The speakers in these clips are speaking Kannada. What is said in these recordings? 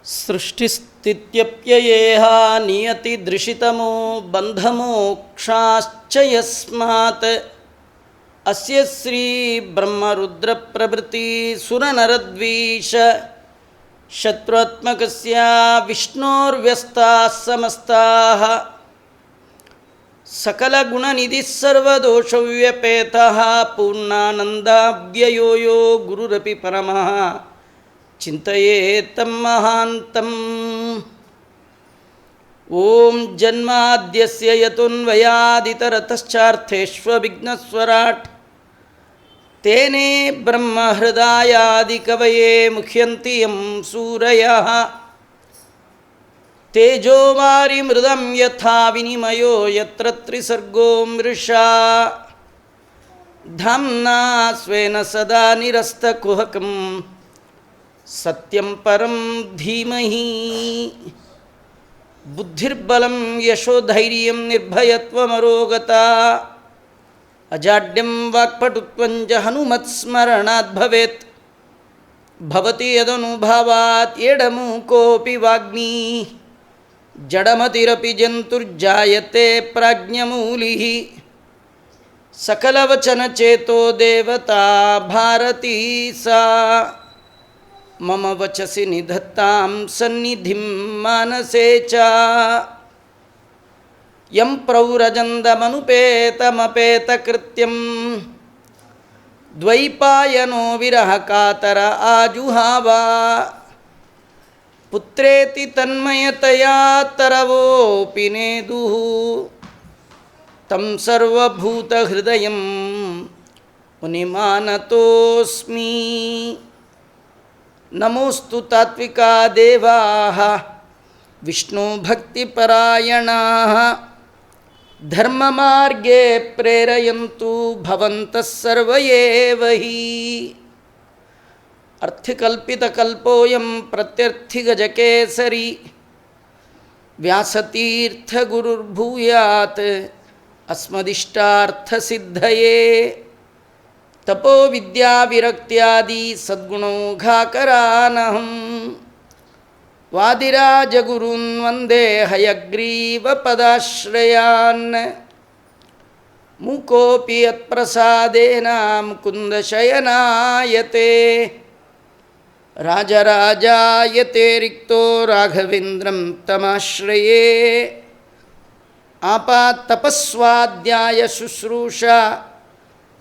ಸೃಷ್ಟಿಸ್ಥಿತ್ಯಪ್ಯಯೇಹ ನಿಯತಿದೃಶಿತಮೋ ಬಂಧಮೋಕ್ಷಾಶ್ಚ ಯಸ್ಮಾತ್ ಅಸ್ಯ ಶ್ರೀ ಬ್ರಹ್ಮರುದ್ರ ಪ್ರಭೃತಿ ಸುರನರದ್ವೀಷ ಶತ್ರುತ್ಮಕಸ್ಯ ವಿಷ್ಣೋರ್ವ್ಯಸ್ತಾಃ ಸಮಸ್ತಾಃ ಸಕಲಗುಣನಿಧಿಃ ಸರ್ವದೋಷವ್ಯಪೇತಃ ಪೂರ್ಣಾನಂದಾವ್ಯಯೋ ಯೋ ಗುರುರಪಿ ಪರಮಃ ಚಿಂತಯೇತಂ ಮಹಾಂತಂ. ಓಂ ಜನ್ಮಾದ್ಯಸ್ಯ ಯತೋನ್ವಯಾದಿತರತಶ್ಚಾರ್ಥೇಷ್ವವಿಘ್ನಸ್ವರಾಟ್ ತೇನೇ ಬ್ರಹ್ಮಹೃದಯಾದಿಕವಯೇ ಮುಹ್ಯಂತಿ ಯಂ ಸೂರಯಃ ತೇಜೋವಾರಿಮೃದಂ ಯಥಾ ವಿನಿಮಯೋ ಯತ್ರ ತ್ರಿಸರ್ಗೋ ಮೃಷಾ ಧಾಮ್ನಾ ಸ್ವೇನ ಸದಾ ನಿರಸ್ತಕುಹಕಂ ಸತ್ಯಂ ಪರಂ ಧೀಮಹಿ. ಬುದ್ಧಿರ್ಬಲಂ ಯಶೋಧೈರ್ಯಂ ನಿರ್ಭಯತ್ವಮರೋಗತಾ ಅಜಾಡ್ಯಂ ವಾಕ್ಪಟುತ್ವಂಚ ಹನುಮತ್ಸ್ಮರಣಾತ್ ಭವೇತ್. ಭವತಿ ಯದನುಭಾವಾತ್ ಎಡಮೂಕೋಪಿ ವಾಗ್ಮೀ ಜಡಮತಿರಪಿ ಜಂತುರ್ಜಾಯತೆ ಪ್ರಾಜ್ಞಮೂಲಿಃ. ಸಕಲವಚನಚೇತೋ ದೇವತಾ ಭಾರತೀ ಸಾ ಮಮ ವಚಸಿ ನಿಧತ್ತಾಂ ಸನ್ನಿಧಿಂ ಮಾನಸೇ ಚ. ಯಂ ಪ್ರವ್ರಜಂದಮನುಪೇತಮಪೇತಕೃತ್ಯಂ ದ್ವೈಪಾಯನೋ ವಿರಹ ಕಾತರ ಆಜುಹಾವ. ಪುತ್ರೇತಿ ತನ್ಮಯತಯಾ ತರವೋಪಿ ನೇದುಃ ತಂ ಸರ್ವಭೂತಹೃದಯಂ ಮುನಿಮಾನತೋಸ್ಮಿ. ನಮೋಸ್ತು ತಾತ್ವಿಕಾ ದೇವಾಃ ವಿಷ್ಣುಭಕ್ತಿಪರಾಯಣಾಃ ಧರ್ಮಮಾರ್ಗೇ ಪ್ರೇರಯಂತು ಭವಂತಃ ಸರ್ವ ಏವ ಹಿ. ಅರ್ಥಕಲ್ಪಿತಕಲ್ಪೋಯಂ ಪ್ರತ್ಯರ್ಥಿಗಜಕೇಸರಿ ವ್ಯಾಸತೀರ್ಥಗುರುರ್ಭೂಯಾತ್ ಅಸ್ಮದಿಷ್ಟಾರ್ಥಸಿದ್ಧಯೇ. ತಪೋ ವಿದ್ಯಾವಿರಕ್ತ್ಯಾದಿ ಸದ್ಗುಣೌಘಾಕರಾನಹಂ ವಾದಿರಾಜಗುರುನ್ ವಂದೇ ಹಯಗ್ರೀವಪದಾಶ್ರಯಾನ್. ಮೂಕೋಪಿ ಯತ್ಪ್ರಸಾದೇನ ಮುಕುಂದಶಯನಾಯತೆ ರಾಜರಾಜಾಯತೆ ರಿಕ್ತೋ ರಾಘವೇಂದ್ರಂ ತಮಾಶ್ರಯೇ. ಆಪಾತ್ತಪಸ್ವಾಧ್ಯಾಯ ಶುಶ್ರೂಷಾ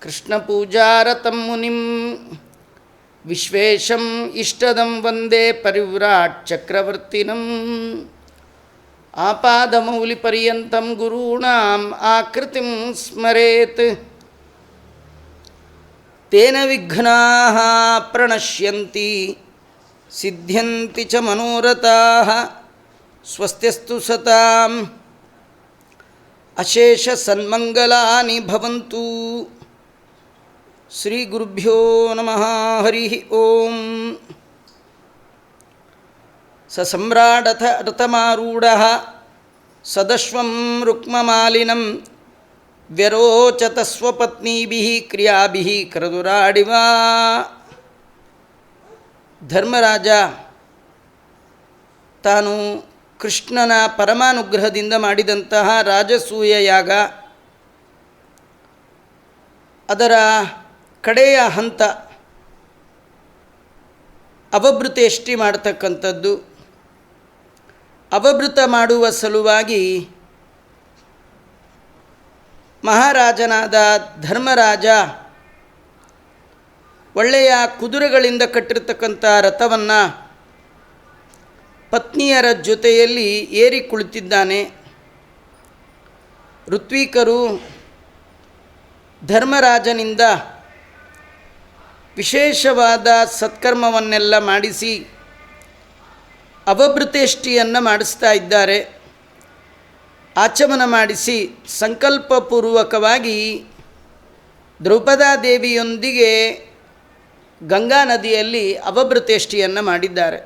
ಕೃಷ್ಣಪೂಜಾರತಂ ಮುನಿಂ ವಿಶ್ವೇಶಂ ಇಷ್ಟದಂ ವಂದೇ ಪರಿವ್ರಾಟ್ ಚಕ್ರವರ್ತಿನಂ. ಆಪಾದಮೌಲಿಪರ್ಯಂತಂ ಗುರುಣಾಂ ಆಕೃತಿಂ ಸ್ಮರೇತ್. ತೇನ ವಿಘ್ನಾಃ ಪ್ರಣಶ್ಯಂತಿ ಸಿದ್ಧ್ಯಂತಿ ಚ ಮನೋರಥಾಃ. ಸ್ವಸ್ತ್ಯಸ್ತು ಸತಾಂ ಅಶೇಷ ಸನ್ಮಂಗಲಾನಿ ಭವಂತು. ಶ್ರೀ ಗುರುಭ್ಯೋ ನಮಃ. ಹರಿ ಓಂ. ಸಸಮ್ರಾಡಥ ರಥಮಾರೂಢಃ ಸದಶ್ವಂ ರುಕ್ಮಮಾಲಿನಂ ವ್ಯರೋಚತ ಸ್ವಪತ್ನೀಭಿಃ ಕ್ರಿಯಾಭಿಃ ಕರದುರಾಡಿವ. ಧರ್ಮರಾಜ ತಾನು ಕೃಷ್ಣನ ಪರಮಾನುಗ್ರಹದಿಂದ ಮಾಡಿದಂತಹ ರಾಜಸೂಯ ಯಾಗ, ಅದರ ಕಡೆಯ ಹಂತ ಅವಭೃತೇಷ್ಟಿ ಮಾಡ್ತಕ್ಕಂಥದ್ದು. ಅವಭೃತ ಮಾಡುವ ಸಲುವಾಗಿ ಮಹಾರಾಜನಾದ ಧರ್ಮರಾಜ ಒಳ್ಳೆಯ ಕುದುರೆಗಳಿಂದ ಕಟ್ಟಿರ್ತಕ್ಕಂಥ ರಥವನ್ನು ಪತ್ನಿಯರ ಜೊತೆಯಲ್ಲಿ ಏರಿ ಕುಳಿತಿದ್ದಾನೆ. ಋತ್ವಿಕರು ಧರ್ಮರಾಜನಿಂದ ವಿಶೇಷವಾದ ಸತ್ಕರ್ಮವನ್ನೆಲ್ಲ ಮಾಡಿಸಿ ಅವಭೃತೇಷ್ಟಿಯನ್ನು ಮಾಡಿಸ್ತಾ ಇದ್ದಾರೆ. ಆಚಮನ ಮಾಡಿಸಿ ಸಂಕಲ್ಪಪೂರ್ವಕವಾಗಿ ದ್ರೌಪದಾದೇವಿಯೊಂದಿಗೆ ಗಂಗಾ ನದಿಯಲ್ಲಿ ಅವಭೃತೇಷ್ಟಿಯನ್ನು ಮಾಡಿದ್ದಾರೆ.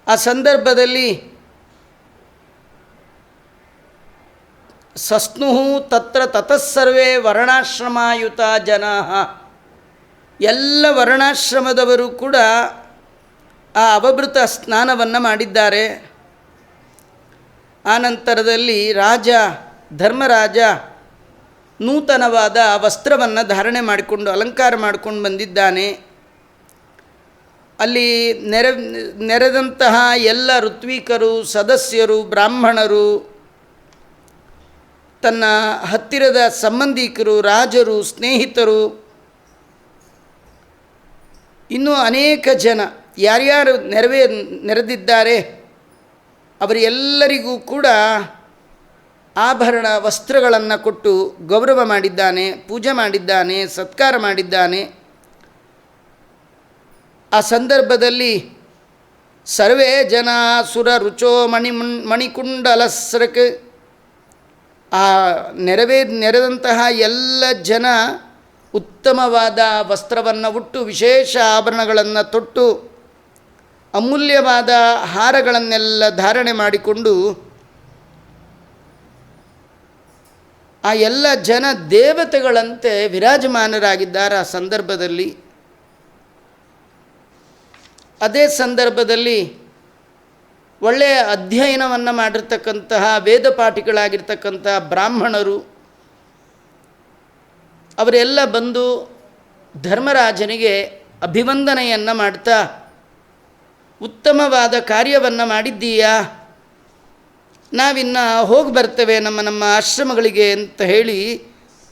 ಆ ಸಂದರ್ಭದಲ್ಲಿ ಸಸ್ನು ತತ್ರ ತತಸ್ಸರ್ವೇ ವರ್ಣಾಶ್ರಮಾಯುತ ಜನಾಃ, ಎಲ್ಲ ವರ್ಣಾಶ್ರಮದವರು ಕೂಡ ಆ ಅವಭೃತ ಸ್ನಾನವನ್ನು ಮಾಡಿದ್ದಾರೆ. ಆನಂತರದಲ್ಲಿ ಧರ್ಮರಾಜ ನೂತನವಾದ ವಸ್ತ್ರವನ್ನು ಧಾರಣೆ ಮಾಡಿಕೊಂಡು ಅಲಂಕಾರ ಮಾಡಿಕೊಂಡು ಬಂದಿದ್ದಾನೆ. ಅಲ್ಲಿ ನೆರೆದಂತಹ ಎಲ್ಲ ಋತ್ವಿಕರು, ಸದಸ್ಯರು, ಬ್ರಾಹ್ಮಣರು, ತನ್ನ ಹತ್ತಿರದ ಸಂಬಂಧಿಕರು, ರಾಜರು, ಸ್ನೇಹಿತರು, ಇನ್ನೂ ಅನೇಕ ಜನ ಯಾರ್ಯಾರು ನೆರೆದಿದ್ದಾರೆ ಅವರೆಲ್ಲರಿಗೂ ಕೂಡ ಆಭರಣ ವಸ್ತ್ರಗಳನ್ನು ಕೊಟ್ಟು ಗೌರವ ಮಾಡಿದ್ದಾನೆ, ಪೂಜೆ ಮಾಡಿದ್ದಾನೆ, ಸತ್ಕಾರ ಮಾಡಿದ್ದಾನೆ. ಆ ಸಂದರ್ಭದಲ್ಲಿ ಸರ್ವೇ ಜನ ಸುರ ರುಚೋ ಮಣಿಕುಂಡಲಸ್ರಕ್, ಆ ನೆರೆದಂತಹ ಎಲ್ಲ ಜನ ಉತ್ತಮವಾದ ವಸ್ತ್ರವನ್ನು ಉಟ್ಟು, ವಿಶೇಷ ಆಭರಣಗಳನ್ನು ತೊಟ್ಟು, ಅಮೂಲ್ಯವಾದ ಹಾರಗಳನ್ನೆಲ್ಲ ಧಾರಣೆ ಮಾಡಿಕೊಂಡು ಆ ಎಲ್ಲ ಜನ ದೇವತೆಗಳಂತೆ ವಿರಾಜಮಾನರಾಗಿದ್ದಾರೆ. ಆ ಸಂದರ್ಭದಲ್ಲಿ ಅದೇ ಸಂದರ್ಭದಲ್ಲಿ ಒಳ್ಳೆಯ ಅಧ್ಯಯನವನ್ನು ಮಾಡಿರ್ತಕ್ಕಂತಹ ವೇದಪಾಠಿಗಳಾಗಿರ್ತಕ್ಕಂತಹ ಬ್ರಾಹ್ಮಣರು ಅವರೆಲ್ಲ ಬಂದು ಧರ್ಮರಾಜನಿಗೆ ಅಭಿವಂದನೆಯನ್ನು ಮಾಡ್ತಾ, ಉತ್ತಮವಾದ ಕಾರ್ಯವನ್ನು ಮಾಡಿದ್ದೀಯಾ, ನಾವಿನ್ನು ಹೋಗಿ ಬರ್ತೇವೆ ನಮ್ಮ ಆಶ್ರಮಗಳಿಗೆ ಅಂತ ಹೇಳಿ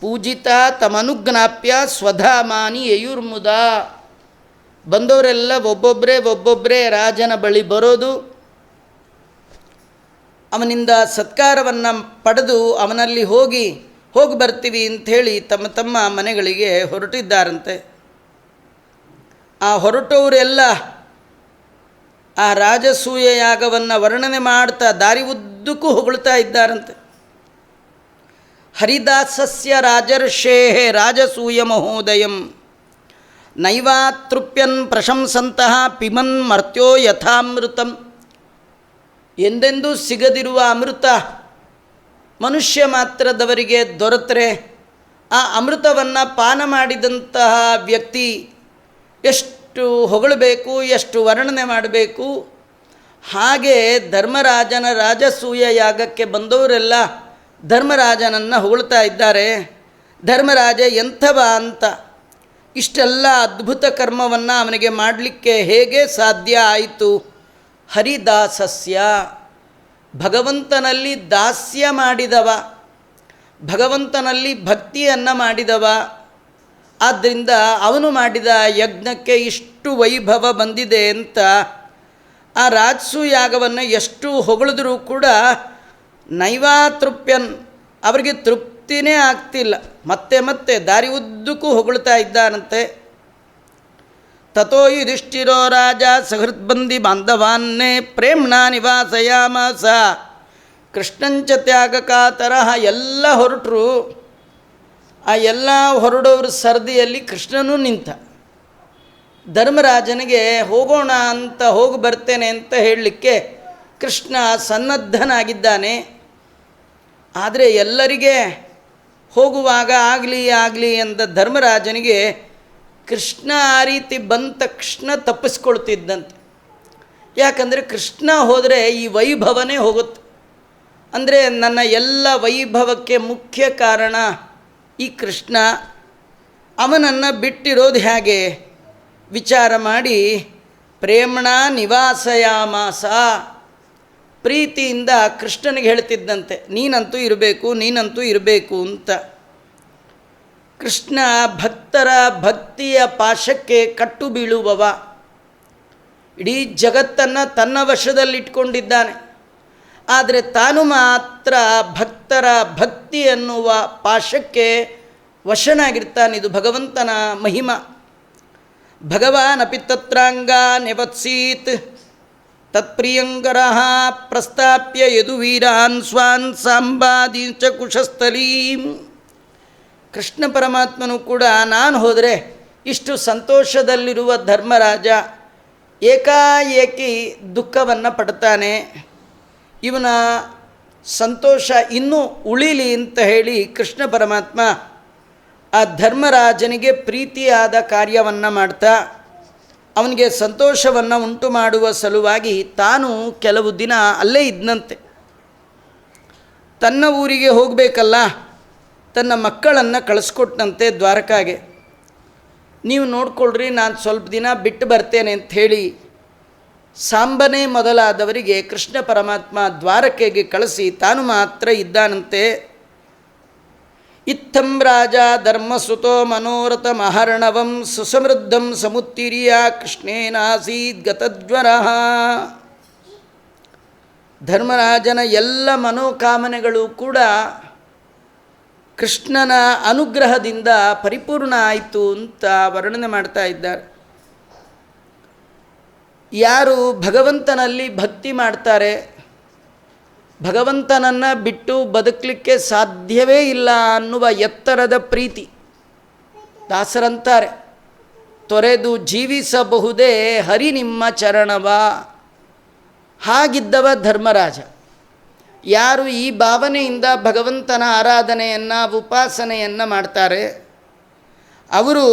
ಪೂಜಿತ ತಮನುಜ್ಞಾಪ್ಯ ಸ್ವಧಾಮಾನಿ ಯಯುರ್ಮುದ. ಬಂದವರೆಲ್ಲ ಒಬ್ಬೊಬ್ಬರೇ ರಾಜನ ಬಳಿ ಬರೋದು, ಅವನಿಂದ ಸತ್ಕಾರವನ್ನು ಪಡೆದು ಅವನಲ್ಲಿ ಹೋಗಿ ಬರ್ತೀವಿ ಅಂಥೇಳಿ ತಮ್ಮ ಮನೆಗಳಿಗೆ ಹೊರಟಿದ್ದಾರಂತೆ. ಆ ಹೊರಟವರೆಲ್ಲ ಆ ರಾಜಸೂಯ ಯಾಗವನ್ನು ವರ್ಣನೆ ಮಾಡ್ತಾ ದಾರಿ ಉದ್ದಕ್ಕೂ ಹೊಗಳ್ತಾ ಇದ್ದಾರಂತೆ. ಹರಿದಾಸಸ್ಯ ರಾಜರ್ಷೇ ರಾಜಸೂಯ ಮಹೋದಯಂ ನೈವಾತೃಪ್ಯನ್ ಪ್ರಶಂಸಂತಹ ಪಿಮನ್ ಮರ್ತ್ಯೋ ಯಥಾಮೃತಂ. ಎಂದೆಂದೂ ಸಿಗದಿರುವ ಅಮೃತ ಮನುಷ್ಯ ಮಾತ್ರದವರಿಗೆ ದೊರೆತರೆ ಆ ಅಮೃತವನ್ನು ಪಾನ ಮಾಡಿದಂತಹ ವ್ಯಕ್ತಿ ಎಷ್ಟು ಹೊಗಳಬೇಕು, ಎಷ್ಟು ವರ್ಣನೆ ಮಾಡಬೇಕು. ಹಾಗೆ ಧರ್ಮರಾಜನ ರಾಜಸೂಯ ಯಾಗಕ್ಕೆ ಬಂದವರೆಲ್ಲ ಧರ್ಮರಾಜನನ್ನು ಹೊಗಳ್ತಾ ಇದ್ದಾರೆ. ಧರ್ಮರಾಜ ಎಂಥವ ಅಂತ, ಇಷ್ಟೆಲ್ಲ ಅದ್ಭುತ ಕರ್ಮವನ್ನು ಅವನಿಗೆ ಮಾಡಲಿಕ್ಕೆ ಹೇಗೆ ಸಾಧ್ಯ ಆಯಿತು? ಹರಿದಾಸಸ್ಯ, ಭಗವಂತನಲ್ಲಿ ದಾಸ್ಯ ಮಾಡಿದವ, ಭಗವಂತನಲ್ಲಿ ಭಕ್ತಿಯನ್ನು ಮಾಡಿದವ. ಆದ್ದರಿಂದ ಅವನು ಮಾಡಿದ ಯಜ್ಞಕ್ಕೆ ಇಷ್ಟು ವೈಭವ ಬಂದಿದೆ ಅಂತ ಆ ರಾಜಸೂಯ ಯಾಗವನ್ನು ಎಷ್ಟು ಹೊಗಳಿದ್ರೂ ಕೂಡ ನೈವಾತೃಪ್ಯನ್, ಅವರಿಗೆ ತೃಪ್ತಿನೇ ಆಗ್ತಿಲ್ಲ. ಮತ್ತೆ ದಾರಿ ಉದ್ದಕ್ಕೂ ಹೊಗಳ್ತಾ ಇದ್ದಾನಂತೆ. ತಥೋ ಯುಧಿಷ್ಠಿರೋ ರಾಜ ಸಹೃದ್ಬಂಧಿ ಬಾಂಧವಾನ್ನೇ ಪ್ರೇಮ್ಣಾ ನಿವಾಸಯಾಮಾಸ ಕೃಷ್ಣಂಚ ತ್ಯಾಗಕಾತರಃ. ಎಲ್ಲ ಹೊರಟರು. ಆ ಎಲ್ಲ ಹೊರಡೋರ ಸರದಿಯಲ್ಲಿ ಕೃಷ್ಣನೂ ನಿಂತ. ಧರ್ಮರಾಜನಿಗೆ ಹೋಗೋಣ ಅಂತ ಹೋಗಿ ಬರ್ತೇನೆ ಅಂತ ಹೇಳಲಿಕ್ಕೆ ಕೃಷ್ಣ ಸನ್ನದ್ಧನಾಗಿದ್ದಾನೆ. ಆದರೆ ಎಲ್ಲರಿಗೆ ಹೋಗುವಾಗ ಆಗಲಿ ಎಂದ ಧರ್ಮರಾಜನಿಗೆ ಕೃಷ್ಣ ಆ ರೀತಿ ಬಂದ ತಕ್ಷಣ ತಪ್ಪಿಸ್ಕೊಳ್ತಿದ್ದಂತೆ. ಯಾಕಂದರೆ ಕೃಷ್ಣ ಹೋದರೆ ಈ ವೈಭವನೇ ಹೋಗುತ್ತೆ. ಅಂದರೆ ನನ್ನ ಎಲ್ಲ ವೈಭವಕ್ಕೆ ಮುಖ್ಯ ಕಾರಣ ಈ ಕೃಷ್ಣ. ಅವನನ್ನು ಬಿಟ್ಟಿರೋದು ಹೇಗೆ ವಿಚಾರ ಮಾಡಿ ಪ್ರೇಮ್ಣ ನಿವಾಸಯಾಮಾಸ, ಪ್ರೀತಿಯಿಂದ ಕೃಷ್ಣನಿಗೆ ಹೇಳ್ತಿದ್ದಂತೆ, ನೀನಂತೂ ಇರಬೇಕು ಅಂತ. ಕೃಷ್ಣ ಭಕ್ತರ ಭಕ್ತಿಯ ಪಾಶಕ್ಕೆ ಕಟ್ಟು ಬೀಳುವವ. ಇಡೀ ಜಗತ್ತನ್ನು ತನ್ನ ವಶದಲ್ಲಿಟ್ಕೊಂಡಿದ್ದಾನೆ. ಆದರೆ ತಾನು ಮಾತ್ರ ಭಕ್ತರ ಭಕ್ತಿ ಎನ್ನುವ ಪಾಶಕ್ಕೆ ವಶನಾಗಿರ್ತಾನೆ. ಇದು ಭಗವಂತನ ಮಹಿಮ. ಭಗವಾನಪಿ ತತ್ರಾಂಗ ನೆವತ್ಸೀತ್ ತತ್ಪ್ರಿಯಂಕರಃ ಪ್ರಸ್ತಾಪ್ಯ ಯದುವೀರಾನ್ ಸ್ವಾನ್ ಸಾಂಬಾದಿ ಚ ಕುಶಸ್ಥಲೀಂ. ಕೃಷ್ಣ ಪರಮಾತ್ಮನು ಕೂಡ ನಾನು ಹೋದರೆ ಇಷ್ಟು ಸಂತೋಷದಲ್ಲಿರುವ ಧರ್ಮರಾಜ ಏಕಾಏಕಿ ದುಃಖವನ್ನು ಪಡ್ತಾನೆ, ಇವನ ಸಂತೋಷ ಇನ್ನೂ ಉಳಿಲಿ ಅಂತ ಹೇಳಿ ಕೃಷ್ಣ ಪರಮಾತ್ಮ ಆ ಧರ್ಮರಾಜನಿಗೆ ಪ್ರೀತಿಯಾದ ಕಾರ್ಯವನ್ನು ಮಾಡ್ತಾ ಅವನಿಗೆ ಸಂತೋಷವನ್ನು ಉಂಟು ಮಾಡುವ ಸಲುವಾಗಿ ತಾನು ಕೆಲವು ದಿನ ಅಲ್ಲೇ ಇದ್ದಂತೆ. ತನ್ನ ಊರಿಗೆ ಹೋಗಬೇಕಲ್ಲ, ತನ್ನ ಮಕ್ಕಳನ್ನು ಕಳಿಸ್ಕೊಟ್ಟಂತೆ ದ್ವಾರಕಾಗೆ. ನೀವು ನೋಡ್ಕೊಳ್ರಿ, ನಾನು ಸ್ವಲ್ಪ ದಿನ ಬಿಟ್ಟು ಬರ್ತೇನೆ ಅಂಥೇಳಿ ಸಾಂಬನೇ ಮೊದಲಾದವರಿಗೆ ಕೃಷ್ಣ ಪರಮಾತ್ಮ ದ್ವಾರಕೆಗೆ ಕಳಿಸಿ ತಾನು ಮಾತ್ರ ಇದ್ದಾನಂತೆ. ಇತ್ತಂ ರಾಜ ಧರ್ಮಸುತೋ ಮನೋರಥ ಮಹರ್ಣವಂ ಸುಸಮೃದ್ಧಂ ಸಮುತ್ತಿರಿಯ ಕೃಷ್ಣೇನಾಸೀದ್ ಗತಜ್ವರ. ಧರ್ಮರಾಜನ ಎಲ್ಲ ಮನೋಕಾಮನೆಗಳು ಕೂಡ ಕೃಷ್ಣನ ಅನುಗ್ರಹದಿಂದ ಪರಿಪೂರ್ಣ ಆಯಿತು ಅಂತ ವರ್ಣನೆ ಮಾಡ್ತಾ ಇದ್ದಾರೆ. ಯಾರು ಭಗವಂತನಲ್ಲಿ ಭಕ್ತಿ ಮಾಡ್ತಾರೆ, ಭಗವಂತನನ್ನು ಬಿಟ್ಟು ಬದುಕಲಿಕ್ಕೆ ಸಾಧ್ಯವೇ ಇಲ್ಲ ಅನ್ನುವ ಎತ್ತರದ ಪ್ರೀತಿ, ದಾಸರಂತಾರೆ, ತೊರೆದು ಜೀವಿಸಬಹುದೇ ಹರಿ ನಿಮ್ಮ ಚರಣವ. ಹಾಗಿದ್ದವ ಧರ್ಮರಾಜ. ಯಾರು ಈ ಭಾವನೆಯಿಂದ ಭಗವಂತನ ಆರಾಧನೆಯನ್ನು ಉಪಾಸನೆಯನ್ನು ಮಾಡ್ತಾರೆ, ಅವರು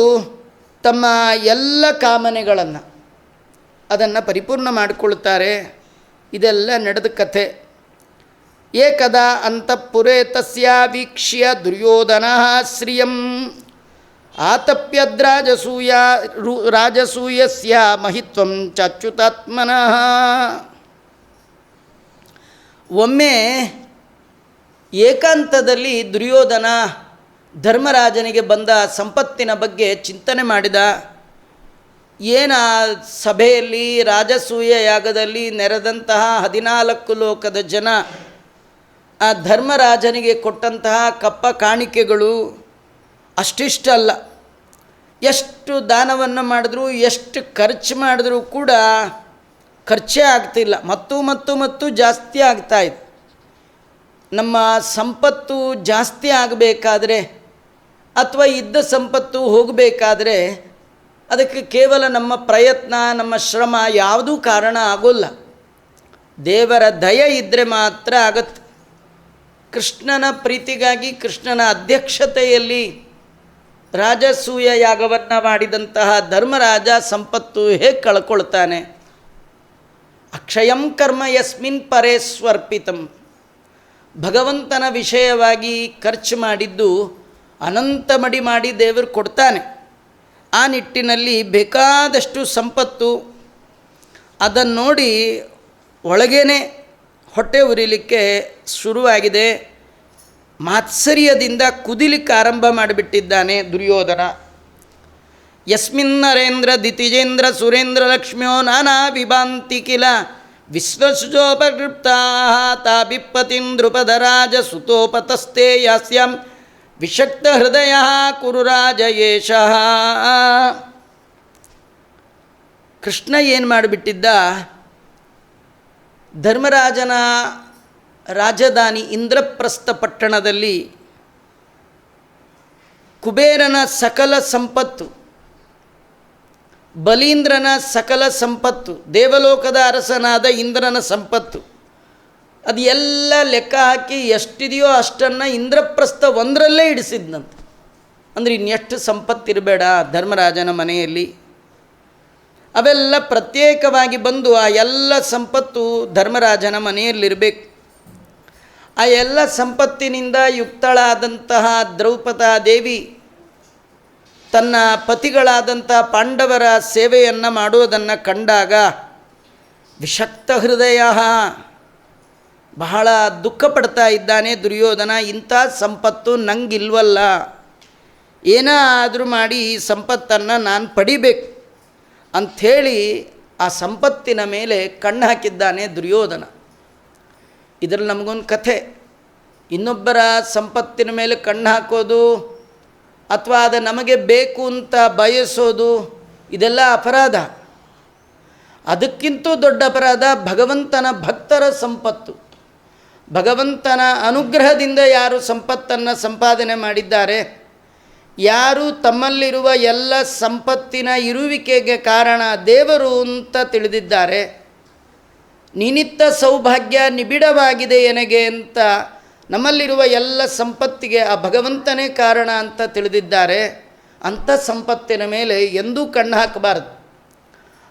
ತಮ್ಮ ಎಲ್ಲ ಕಾಮನೆಗಳನ್ನು ಅದನ್ನು ಪರಿಪೂರ್ಣ ಮಾಡಿಕೊಳ್ತಾರೆ. ಇದೆಲ್ಲ ನಡೆದ ಕಥೆ. ಏಕದಾ ಅಂತಃಪುರೇ ತಸ್ಯ ವೀಕ್ಷ್ಯ ದುರ್ಯೋಧನ ಶ್ರಿಯಂ ರಾಜಸೂಯಸ್ಯ ಮಹಿತ್ವಂ ಚಾಚ್ಯುತಾತ್ಮನಃ. ಒಮ್ಮೆ ಏಕಾಂತದಲ್ಲಿ ದುರ್ಯೋಧನ ಧರ್ಮರಾಜನಿಗೆ ಬಂದ ಸಂಪತ್ತಿನ ಬಗ್ಗೆ ಚಿಂತನೆ ಮಾಡಿದ. ಏನ ಸಭೆಯಲ್ಲಿ ರಾಜಸೂಯ ಯಾಗದಲ್ಲಿ ನೆರೆದಂತಹ 14 ಲೋಕದ ಜನ ಆ ಧರ್ಮರಾಜನಿಗೆ ಕೊಟ್ಟಂತಹ ಕಪ್ಪ ಕಾಣಿಕೆಗಳು ಅಷ್ಟಿಷ್ಟಲ್ಲ. ಎಷ್ಟು ದಾನವನ್ನು ಮಾಡಿದ್ರೂ, ಎಷ್ಟು ಖರ್ಚು ಮಾಡಿದ್ರೂ ಕೂಡ ಖರ್ಚೇ ಆಗ್ತಿಲ್ಲ, ಮತ್ತು ಜಾಸ್ತಿ ಆಗ್ತಾಯಿದೆ. ನಮ್ಮ ಸಂಪತ್ತು ಜಾಸ್ತಿ ಆಗಬೇಕಾದ್ರೆ ಅಥವಾ ಇದ್ದ ಸಂಪತ್ತು ಹೋಗಬೇಕಾದ್ರೆ ಅದಕ್ಕೆ ಕೇವಲ ನಮ್ಮ ಪ್ರಯತ್ನ, ನಮ್ಮ ಶ್ರಮ ಯಾವುದೂ ಕಾರಣ ಆಗೋಲ್ಲ. ದೇವರ ದಯ ಇದ್ದರೆ ಮಾತ್ರ ಆಗತ್ತೆ. ಕೃಷ್ಣನ ಪ್ರೀತಿಗಾಗಿ ಕೃಷ್ಣನ ಅಧ್ಯಕ್ಷತೆಯಲ್ಲಿ ರಾಜಸೂಯ ಯಾಗವನ್ನು ಮಾಡಿದಂತಹ ಧರ್ಮರಾಜ ಸಂಪತ್ತು ಹೇಗೆ ಕಳ್ಕೊಳ್ತಾನೆ? ಅಕ್ಷಯಂ ಕರ್ಮ ಯಸ್ಮಿನ್ ಪರೇಸ್ವರ್ಪಿತಂ. ಭಗವಂತನ ವಿಷಯವಾಗಿ ಖರ್ಚು ಮಾಡಿದ್ದು ಅನಂತ ಮಡಿ ಮಾಡಿ ದೇವರು ಕೊಡ್ತಾನೆ. ಆ ನಿಟ್ಟಿನಲ್ಲಿ ಬೇಕಾದಷ್ಟು ಸಂಪತ್ತು, ಅದನ್ನು ನೋಡಿ ಒಳಗೇನೆ ಹೊಟ್ಟೆ ಉರಿಲಿಕ್ಕೆ ಶುರುವಾಗಿದೆ. ಮಾತ್ಸರ್ಯದಿಂದ ಕುದಿಲಿಕ್ಕೆ ಆರಂಭ ಮಾಡಿಬಿಟ್ಟಿದ್ದಾನೆ ದುರ್ಯೋಧನ. ಯಸ್ಮಿನ್ ನರೇಂದ್ರ ದಿತಿಜೇಂದ್ರ ಸುರೇಂದ್ರ ಲಕ್ಷ್ಮ್ಯೋ ನಾನಾ ವಿಭಾಂತಿ ಕಿಲ ವಿಶ್ವಸುಜೋಪಕೃಪ್ತಾ ತಾಭಿಪತಿಂ ದ್ರುಪದರಾಜ ಸುತೋಪತಸ್ತೆ ಯಾಸ್ಯಾಂ ವಿಷಕ್ತ ಹೃದಯ ಕುರುರಾಜ ಯೇಷಃ. ಕೃಷ್ಣ ಏನು ಮಾಡಿಬಿಟ್ಟಿದ್ದ, ಧರ್ಮರಾಜನ ರಾಜಧಾನಿ ಇಂದ್ರಪ್ರಸ್ಥ ಪಟ್ಟಣದಲ್ಲಿ ಕುಬೇರನ ಸಕಲ ಸಂಪತ್ತು, ಬಲೀಂದ್ರನ ಸಕಲ ಸಂಪತ್ತು, ದೇವಲೋಕದ ಅರಸನಾದ ಇಂದ್ರನ ಸಂಪತ್ತು, ಅದು ಎಲ್ಲ ಲೆಕ್ಕ ಹಾಕಿ ಎಷ್ಟಿದೆಯೋ ಅಷ್ಟನ್ನು ಇಂದ್ರಪ್ರಸ್ಥ ಒಂದರಲ್ಲೇ ಇಡಿಸಿದ್ನಂತೆ. ಅಂದರೆ ಇನ್ನೆಷ್ಟು ಸಂಪತ್ತಿರಬೇಡ ಧರ್ಮರಾಜನ ಮನೆಯಲ್ಲಿ. ಅವೆಲ್ಲ ಪ್ರತ್ಯೇಕವಾಗಿ ಬಂದು ಆ ಎಲ್ಲ ಸಂಪತ್ತು ಧರ್ಮರಾಜನ ಮನೆಯಲ್ಲಿರಬೇಕು. ಆ ಎಲ್ಲ ಸಂಪತ್ತಿನಿಂದ ಯುಕ್ತಳಾದಂತಹ ದ್ರೌಪದಾದೇವಿ ತನ್ನ ಪತಿಗಳಾದಂಥ ಪಾಂಡವರ ಸೇವೆಯನ್ನು ಮಾಡುವುದನ್ನು ಕಂಡಾಗ ವಿಷಕ್ತ ಹೃದಯ, ಬಹಳ ದುಃಖ ಪಡ್ತಾ ಇದ್ದಾನೆ ದುರ್ಯೋಧನ. ಇಂಥ ಸಂಪತ್ತು ನಂಗಿಲ್ವಲ್ಲ, ಏನಾದರೂ ಮಾಡಿ ಈ ಸಂಪತ್ತನ್ನು ನಾನು ಪಡಿಬೇಕು ಅಂಥೇಳಿ ಆ ಸಂಪತ್ತಿನ ಮೇಲೆ ಕಣ್ಣು ಹಾಕಿದ್ದಾನೆ ದುರ್ಯೋಧನ. ಇದರಲ್ಲಿ ನಮಗೊಂದು ಕಥೆ. ಇನ್ನೊಬ್ಬರ ಸಂಪತ್ತಿನ ಮೇಲೆ ಕಣ್ಣು ಹಾಕೋದು ಅಥವಾ ಅದು ನಮಗೆ ಬೇಕು ಅಂತ ಬಯಸೋದು ಇದೆಲ್ಲ ಅಪರಾಧ. ಅದಕ್ಕಿಂತ ದೊಡ್ಡ ಅಪರಾಧ ಭಗವಂತನ ಭಕ್ತರ ಸಂಪತ್ತು. ಭಗವಂತನ ಅನುಗ್ರಹದಿಂದ ಯಾರು ಸಂಪತ್ತನ್ನು ಸಂಪಾದನೆ ಮಾಡಿದ್ದಾರೆ, ಯಾರು ತಮ್ಮಲ್ಲಿರುವ ಎಲ್ಲ ಸಂಪತ್ತಿನ ಇರುವಿಕೆಗೆ ಕಾರಣ ದೇವರು ಅಂತ ತಿಳಿದಿದ್ದಾರೆ, ನಿನಿತ್ತ ಸೌಭಾಗ್ಯ ನಿಬಿಡವಾಗಿದೆ ಎನಗೆ ಅಂತ ನಮ್ಮಲ್ಲಿರುವ ಎಲ್ಲ ಸಂಪತ್ತಿಗೆ ಆ ಭಗವಂತನೇ ಕಾರಣ ಅಂತ ತಿಳಿದಿದ್ದಾರೆ, ಅಂಥ ಸಂಪತ್ತಿನ ಮೇಲೆ ಎಂದೂ ಕಣ್ಣು ಹಾಕಬಾರ್ದು.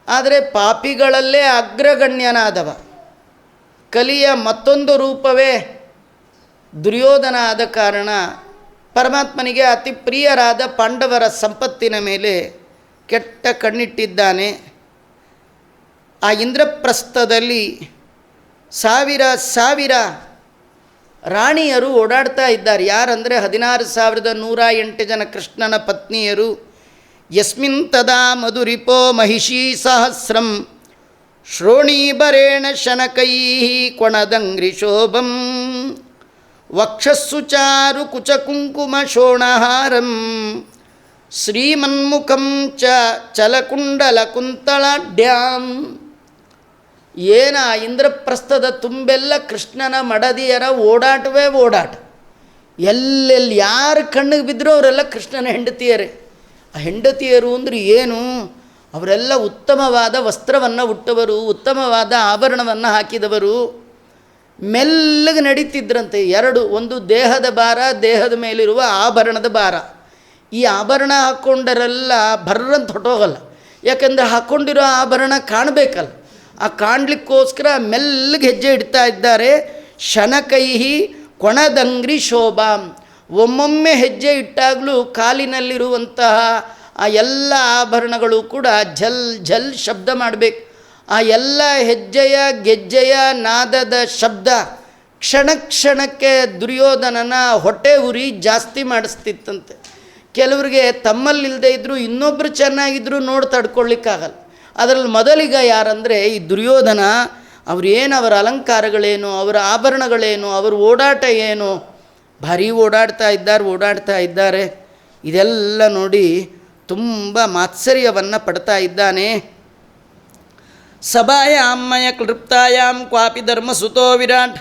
ಆದರೆ ಪಾಪಿಗಳಲ್ಲೇ ಅಗ್ರಗಣ್ಯನಾದವ. ಕಲಿಯ ಮತ್ತೊಂದು ರೂಪವೇ ದುರ್ಯೋಧನ ಆದ ಕಾರಣ ಪರಮಾತ್ಮನಿಗೆ ಅತಿ ಪ್ರಿಯರಾದ ಪಾಂಡವರ ಸಂಪತ್ತಿನ ಮೇಲೆ ಕೆಟ್ಟ ಕಣ್ಣಿಟ್ಟಿದ್ದಾನೆ. ಆ ಇಂದ್ರಪ್ರಸ್ಥದಲ್ಲಿ ಸಾವಿರ ಸಾವಿರ ರಾಣಿಯರು ಓಡಾಡ್ತಾ ಇದ್ದಾರೆ. ಯಾರಂದರೆ 16,108 ಜನ ಕೃಷ್ಣನ ಪತ್ನಿಯರು. ಯಸ್ಮಿನ್ ತದಾ ಮಧುರಿಪೋ ಮಹಿಷೀ ಸಹಸ್ರಂ ಶ್ರೋಣೀಬರೇಣ ಶನಕೈ ಕೊಣದಂಗ್ರಿಶೋಭಂ ವಕ್ಷಸ್ಸು ಚಾರು ಕುಚಕುಂಕುಮ ಶೋಣಹಾರಂ ಶ್ರೀಮನ್ಮುಖಂ ಚ ಚಲಕುಂಡಲ ಕುಂತಳಾಢ್ಯಾಂ. ಏನ ಇಂದ್ರಪ್ರಸ್ಥದ ತುಂಬೆಲ್ಲ ಕೃಷ್ಣನ ಮಡದಿಯರ ಓಡಾಟವೇ ಓಡಾಟ. ಎಲ್ಲೆಲ್ಲಿ ಯಾರು ಕಣ್ಣಿಗೆ ಬಿದ್ದರೂ ಅವರೆಲ್ಲ ಕೃಷ್ಣನ ಹೆಂಡತಿಯರೇ. ಆ ಹೆಂಡತಿಯರು ಅಂದರೆ ಏನು? ಅವರೆಲ್ಲ ಉತ್ತಮವಾದ ವಸ್ತ್ರವನ್ನು ಉಟ್ಟವರು, ಉತ್ತಮವಾದ ಆಭರಣವನ್ನು ಹಾಕಿದವರು. ಮೆಲ್ಲಗೆ ನಡೀತಿದ್ರಂತೆ. ಒಂದು ದೇಹದ ಭಾರ, ದೇಹದ ಮೇಲಿರುವ ಆಭರಣದ ಭಾರ. ಈ ಆಭರಣ ಹಾಕ್ಕೊಂಡರೆಲ್ಲ ಬರ್ರಂತ ಹೊಟ್ಟೋಗಲ್ಲ. ಯಾಕೆಂದರೆ ಹಾಕ್ಕೊಂಡಿರೋ ಆಭರಣ ಕಾಣಬೇಕಲ್ಲ. ಆ ಕಾಣಲಿಕ್ಕೋಸ್ಕರ ಮೆಲ್ಲಗೆ ಹೆಜ್ಜೆ ಇಡ್ತಾ ಇದ್ದಾರೆ. ಶನಕೈಹಿ ಕೊಣದಂಗ್ರಿ ಶೋಭಾಂ. ಒಮ್ಮೊಮ್ಮೆ ಹೆಜ್ಜೆ ಇಟ್ಟಾಗಲೂ ಕಾಲಿನಲ್ಲಿರುವಂತಹ ಆ ಎಲ್ಲ ಆಭರಣಗಳು ಕೂಡ ಝಲ್ ಝಲ್ ಶಬ್ದ ಮಾಡಬೇಕು. ಆ ಎಲ್ಲ ಹೆಜ್ಜೆಯ ಗೆಜ್ಜೆಯ ನಾದದ ಶಬ್ದ ಕ್ಷಣ ಕ್ಷಣಕ್ಕೆ ದುರ್ಯೋಧನನ ಹೊಟ್ಟೆ ಉರಿ ಜಾಸ್ತಿ ಮಾಡಿಸ್ತಿತ್ತಂತೆ. ಕೆಲವರಿಗೆ ತಮ್ಮಲ್ಲಿಲ್ಲದೆ ಇದ್ದರೂ ಇನ್ನೊಬ್ಬರು ಚೆನ್ನಾಗಿದ್ದರೂ ನೋಡಿ ತಡ್ಕೊಳ್ಳಿಕ್ಕಾಗಲ್ಲ. ಅದರಲ್ಲಿ ಮೊದಲಿಗ ಯಾರಂದರೆ ಈ ದುರ್ಯೋಧನ. ಅವರ ಅಲಂಕಾರಗಳೇನು, ಅವರ ಆಭರಣಗಳೇನು, ಅವರ ಓಡಾಟ ಏನು, ಭಾರೀ ಓಡಾಡ್ತಾ ಇದ್ದಾರೆ. ಇದೆಲ್ಲ ನೋಡಿ ತುಂಬ ಮಾತ್ಸರ್ಯವನ್ನು ಪಡ್ತಾ ಇದ್ದಾನೆ. ಸಭಾಯಾಮಯ ಕ್ಲೃಪ್ತಾಯಾಂ ಕ್ವಾಪಿ ಧರ್ಮಸುತೋ ವಿರಾಟ್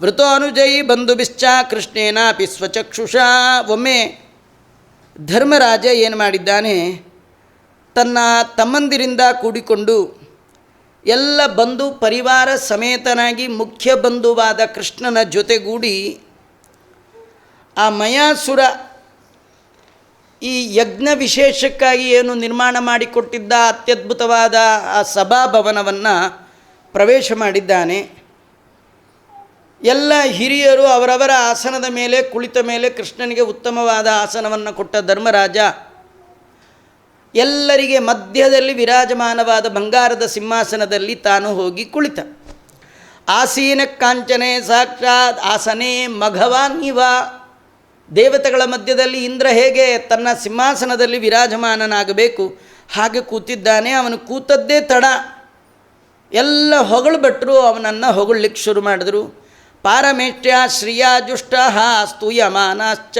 ವೃತೋನುಜೈ ಬಂಧುಭಿಶ್ಚ ಕೃಷ್ಣೇನಾಪಿ ಸ್ವಚಕ್ಷುಷಾ. ಒಮ್ಮೆ ಧರ್ಮರಾಜ ಏನು ಮಾಡಿದ್ದಾನೆ, ತನ್ನ ತಮ್ಮಂದಿರಿಂದ ಕೂಡಿಕೊಂಡು ಎಲ್ಲ ಬಂಧು ಪರಿವಾರ ಸಮೇತನಾಗಿ ಮುಖ್ಯ ಬಂಧುವಾದ ಕೃಷ್ಣನ ಜೊತೆಗೂಡಿ ಆ ಮಯಾಸುರ ಈ ಯಜ್ಞ ವಿಶೇಷಕ್ಕಾಗಿ ಏನು ನಿರ್ಮಾಣ ಮಾಡಿಕೊಟ್ಟಿದ್ದ ಅತ್ಯದ್ಭುತವಾದ ಆ ಸಭಾಭವನವನ್ನು ಪ್ರವೇಶ ಮಾಡಿದ್ದಾನೆ. ಎಲ್ಲ ಹಿರಿಯರು ಅವರವರ ಆಸನದ ಮೇಲೆ ಕುಳಿತ ಮೇಲೆ ಕೃಷ್ಣನಿಗೆ ಉತ್ತಮವಾದ ಆಸನವನ್ನು ಕೊಟ್ಟ ಧರ್ಮರಾಜ ಎಲ್ಲರಿಗೆ ಮಧ್ಯದಲ್ಲಿ ವಿರಾಜಮಾನವಾದ ಬಂಗಾರದ ಸಿಂಹಾಸನದಲ್ಲಿ ತಾನು ಹೋಗಿ ಕುಳಿತ. ಆಸೀನ ಕಾಂಚನೆ ಸಾಕ್ಷಾತ್ ಆಸನೆ ಮಘವಾನ್ ಇವ. ದೇವತೆಗಳ ಮಧ್ಯದಲ್ಲಿ ಇಂದ್ರ ಹೇಗೆ ತನ್ನ ಸಿಂಹಾಸನದಲ್ಲಿ ವಿರಾಜಮಾನನಾಗಬೇಕು ಹಾಗೆ ಕೂತಿದ್ದಾನೆ. ಅವನು ಕೂತದ್ದೇ ತಡ. ಎಲ್ಲ ಹೊಗಳುಭಟ್ರು ಅವನನ್ನು ಹೊಗಳಲಿಕ್ಕೆ ಶುರು ಮಾಡಿದ್ರು. ಪಾರಮೇಷ್ಟ್ಯ ಶ್ರಿಯಾಜುಷ್ಟ ಸ್ತೂಯಮಾನಾಶ್ಚ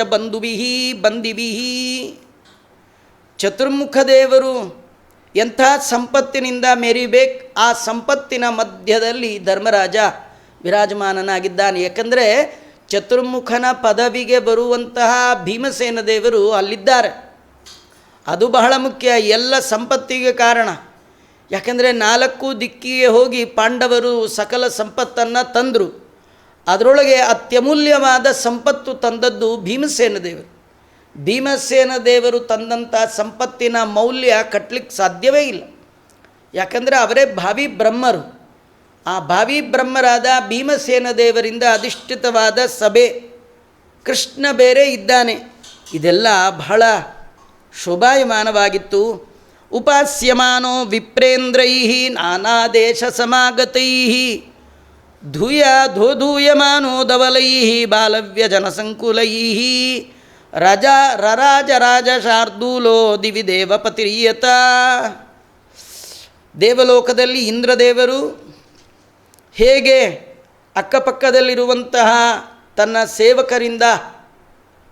ಬಂದಿವಿಹಿ. ಚತುರ್ಮುಖ ದೇವರು ಎಂಥ ಸಂಪತ್ತಿನಿಂದ ಮೆರಿಬೇಕು, ಆ ಸಂಪತ್ತಿನ ಮಧ್ಯದಲ್ಲಿ ಧರ್ಮರಾಜ ವಿರಾಜಮಾನನಾಗಿದ್ದಾನೆ. ಯಾಕಂದರೆ ಚತುರ್ಮುಖನ ಪದವಿಗೆ ಬರುವಂತಹ ಭೀಮಸೇನ ದೇವರು ಅಲ್ಲಿದ್ದಾರೆ. ಅದು ಬಹಳ ಮುಖ್ಯ, ಎಲ್ಲ ಸಂಪತ್ತಿಗೆ ಕಾರಣ. ಯಾಕೆಂದರೆ 4 ದಿಕ್ಕಿಗೆ ಹೋಗಿ ಪಾಂಡವರು ಸಕಲ ಸಂಪತ್ತನ್ನು ತಂದರು. ಅದರೊಳಗೆ ಅತ್ಯಮೂಲ್ಯವಾದ ಸಂಪತ್ತು ತಂದದ್ದು ಭೀಮಸೇನ ದೇವರು. ಭೀಮಸೇನ ದೇವರು ತಂದಂಥ ಸಂಪತ್ತಿನ ಮೌಲ್ಯ ಕಟ್ಟಲಿಕ್ಕೆ ಸಾಧ್ಯವೇ ಇಲ್ಲ. ಯಾಕಂದರೆ ಅವರೇ ಭಾವಿ ಬ್ರಹ್ಮರು. ಆ ಭಾವಿ ಬ್ರಹ್ಮರಾದ ಭೀಮಸೇನ ದೇವರಿಂದ ಅಧಿಷ್ಠಿತವಾದ ಸಭೆ. ಕೃಷ್ಣ ಬೇರೆ ಇದ್ದಾನೆ. ಇದೆಲ್ಲ ಬಹಳ ಶೋಭಾಯಮಾನವಾಗಿತ್ತು. ಉಪಾಸ್ಯಮಾನೋ ವಿಪ್ರೇಂದ್ರೈ ನಾನಾ ದೇಶ ಸಮಾಗತೈ ಧೂಯಮಾನೋ ಧವಲೈ ಬಾಲವ್ಯ ಜನಸಂಕುಲೈ ರರಾಜ ಶಾರ್ದೂಲೋ ದಿವಿ ದೇವಪತಿರಿಯತ. ದೇವಲೋಕದಲ್ಲಿ ಇಂದ್ರದೇವರು ಹೇಗೆ ಅಕ್ಕಪಕ್ಕದಲ್ಲಿರುವಂತಹ ತನ್ನ ಸೇವಕರಿಂದ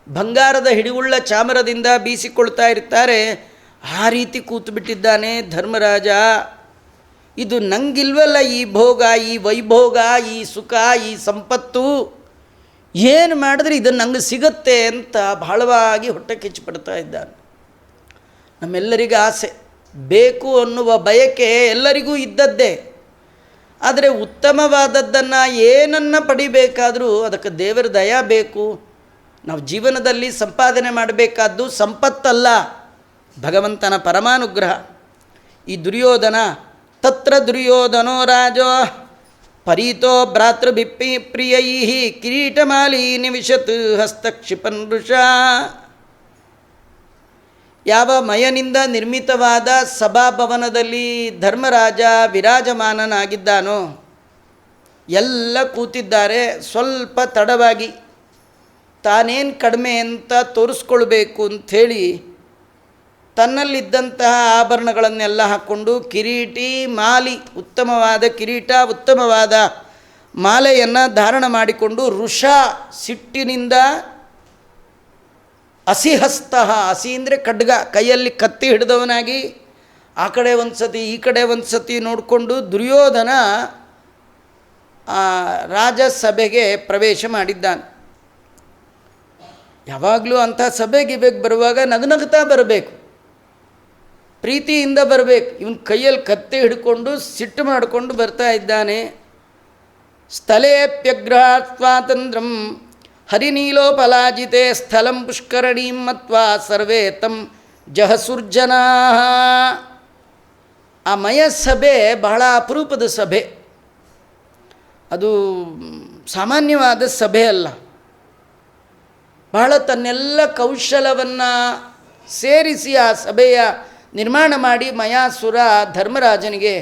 ಬಂಗಾರದ ಹಿಡಿವುಳ್ಳ ಚಾಮರದಿಂದ ಬೀಸಿಕೊಳ್ತಾ ಇರ್ತಾರೆ, ಆ ರೀತಿ ಕೂತುಬಿಟ್ಟಿದ್ದಾನೆ ಧರ್ಮರಾಜ. ಇದು ನಂಗಿಲ್ವಲ್ಲ ಈ ಭೋಗ, ಈ ವೈಭೋಗ, ಈ ಸುಖ, ಈ ಸಂಪತ್ತು, ಏನು ಮಾಡಿದ್ರೆ ಇದು ನಂಗೆ ಸಿಗತ್ತೆ ಅಂತ ಬಹಳವಾಗಿ ಹೊಟ್ಟೆ ಕಿಚ್ಚುಪಡ್ತಾ ಇದ್ದಾನೆ. ನಮ್ಮೆಲ್ಲರಿಗೂ ಆಸೆ, ಬೇಕು ಅನ್ನುವ ಬಯಕೆ ಎಲ್ಲರಿಗೂ ಇದ್ದದ್ದೇ. ಆದರೆ ಉತ್ತಮವಾದದ್ದನ್ನು ಏನನ್ನು ಪಡಿಬೇಕಾದರೂ ಅದಕ್ಕೆ ದೇವರ ದಯ ಬೇಕು. ನಾವು ಜೀವನದಲ್ಲಿ ಸಂಪಾದನೆ ಮಾಡಬೇಕಾದ್ದು ಸಂಪತ್ತಲ್ಲ, ಭಗವಂತನ ಪರಮಾನುಗ್ರಹ. ಈ ದುರ್ಯೋಧನ ತತ್ರ ದುರ್ಯೋಧನೋ ರಾಜೋ ಪರೀತೋ ಭ್ರಾತೃಭಿಪ್ಪಿ ಪ್ರಿಯೈ ಕಿರೀಟಮಾಲಿ ನಿವಿಶತ್ ಹಸ್ತಕ್ಷಿಪನ್ ವೃಷಾ. ಯಾವ ಮಯನಿಂದ ನಿರ್ಮಿತವಾದ ಸಭಾಭವನದಲ್ಲಿ ಧರ್ಮರಾಜ ವಿರಾಜಮಾನನಾಗಿದ್ದಾನೋ ಎಲ್ಲ ಕೂತಿದ್ದಾರೆ. ಸ್ವಲ್ಪ ತಡವಾಗಿ ತಾನೇನು ಕಡಿಮೆ ಅಂತ ತೋರಿಸ್ಕೊಳ್ಬೇಕು ಅಂಥೇಳಿ ತನ್ನಲ್ಲಿದ್ದಂತಹ ಆಭರಣಗಳನ್ನೆಲ್ಲ ಹಾಕ್ಕೊಂಡು ಕಿರೀಟಿ ಮಾಲಿ, ಉತ್ತಮವಾದ ಕಿರೀಟ, ಉತ್ತಮವಾದ ಮಾಲೆಯನ್ನು ಧಾರಣ ಮಾಡಿಕೊಂಡು ಋಷ ಸಿಟ್ಟಿನಿಂದ ಅಸಿಹಸ್ತ, ಹಸಿ ಅಂದರೆ ಖಡ್ಗ, ಕೈಯಲ್ಲಿ ಕತ್ತಿ ಹಿಡಿದವನಾಗಿ ಆ ಕಡೆ ಒಂದು ಸತಿ ಈ ಕಡೆ ಒಂದು ಸತಿ ನೋಡಿಕೊಂಡು ದುರ್ಯೋಧನ ರಾಜಸಭೆಗೆ ಪ್ರವೇಶ ಮಾಡಿದ್ದಾನೆ. ಯಾವಾಗಲೂ ಅಂಥ ಸಭೆಗೆ ಬರುವಾಗ ನಗುನಗುತ್ತಾ ಬರಬೇಕು, ಪ್ರೀತಿಯಿಂದ ಬರಬೇಕು. ಇವನು ಕೈಯಲ್ಲಿ ಕತ್ತಿ ಹಿಡ್ಕೊಂಡು ಸಿಟ್ಟು ಮಾಡಿಕೊಂಡು ಬರ್ತಾ ಇದ್ದಾನೆ. ಸ್ಥಳೇಪ್ಯಗ್ರಹಾತ್ ಸ್ವಾತಂತ್ರ್ಯಂ ಹರಿನೀಲೋಪಲಾಜಿತೆ ಸ್ಥಳಂ ಪುಷ್ಕರಣೀಂ ಮತ್ವಾ ಸರ್ವೇ ತಂ ಜಹಸುರ್ಜನಾ. ಆ ಮಯ ಸಭೆ ಬಹಳ ಅಪರೂಪದ ಸಭೆ, ಅದು ಸಾಮಾನ್ಯವಾದ ಸಭೆ ಅಲ್ಲ. ಬಹಳ ತನ್ನೆಲ್ಲ ಕೌಶಲವನ್ನು ಸೇರಿಸಿ ಆ ಸಭೆಯ ನಿರ್ಮಾಣ ಮಾಡಿ ಮಯಾಸುರ ಧರ್ಮರಾಜನಿಗೆ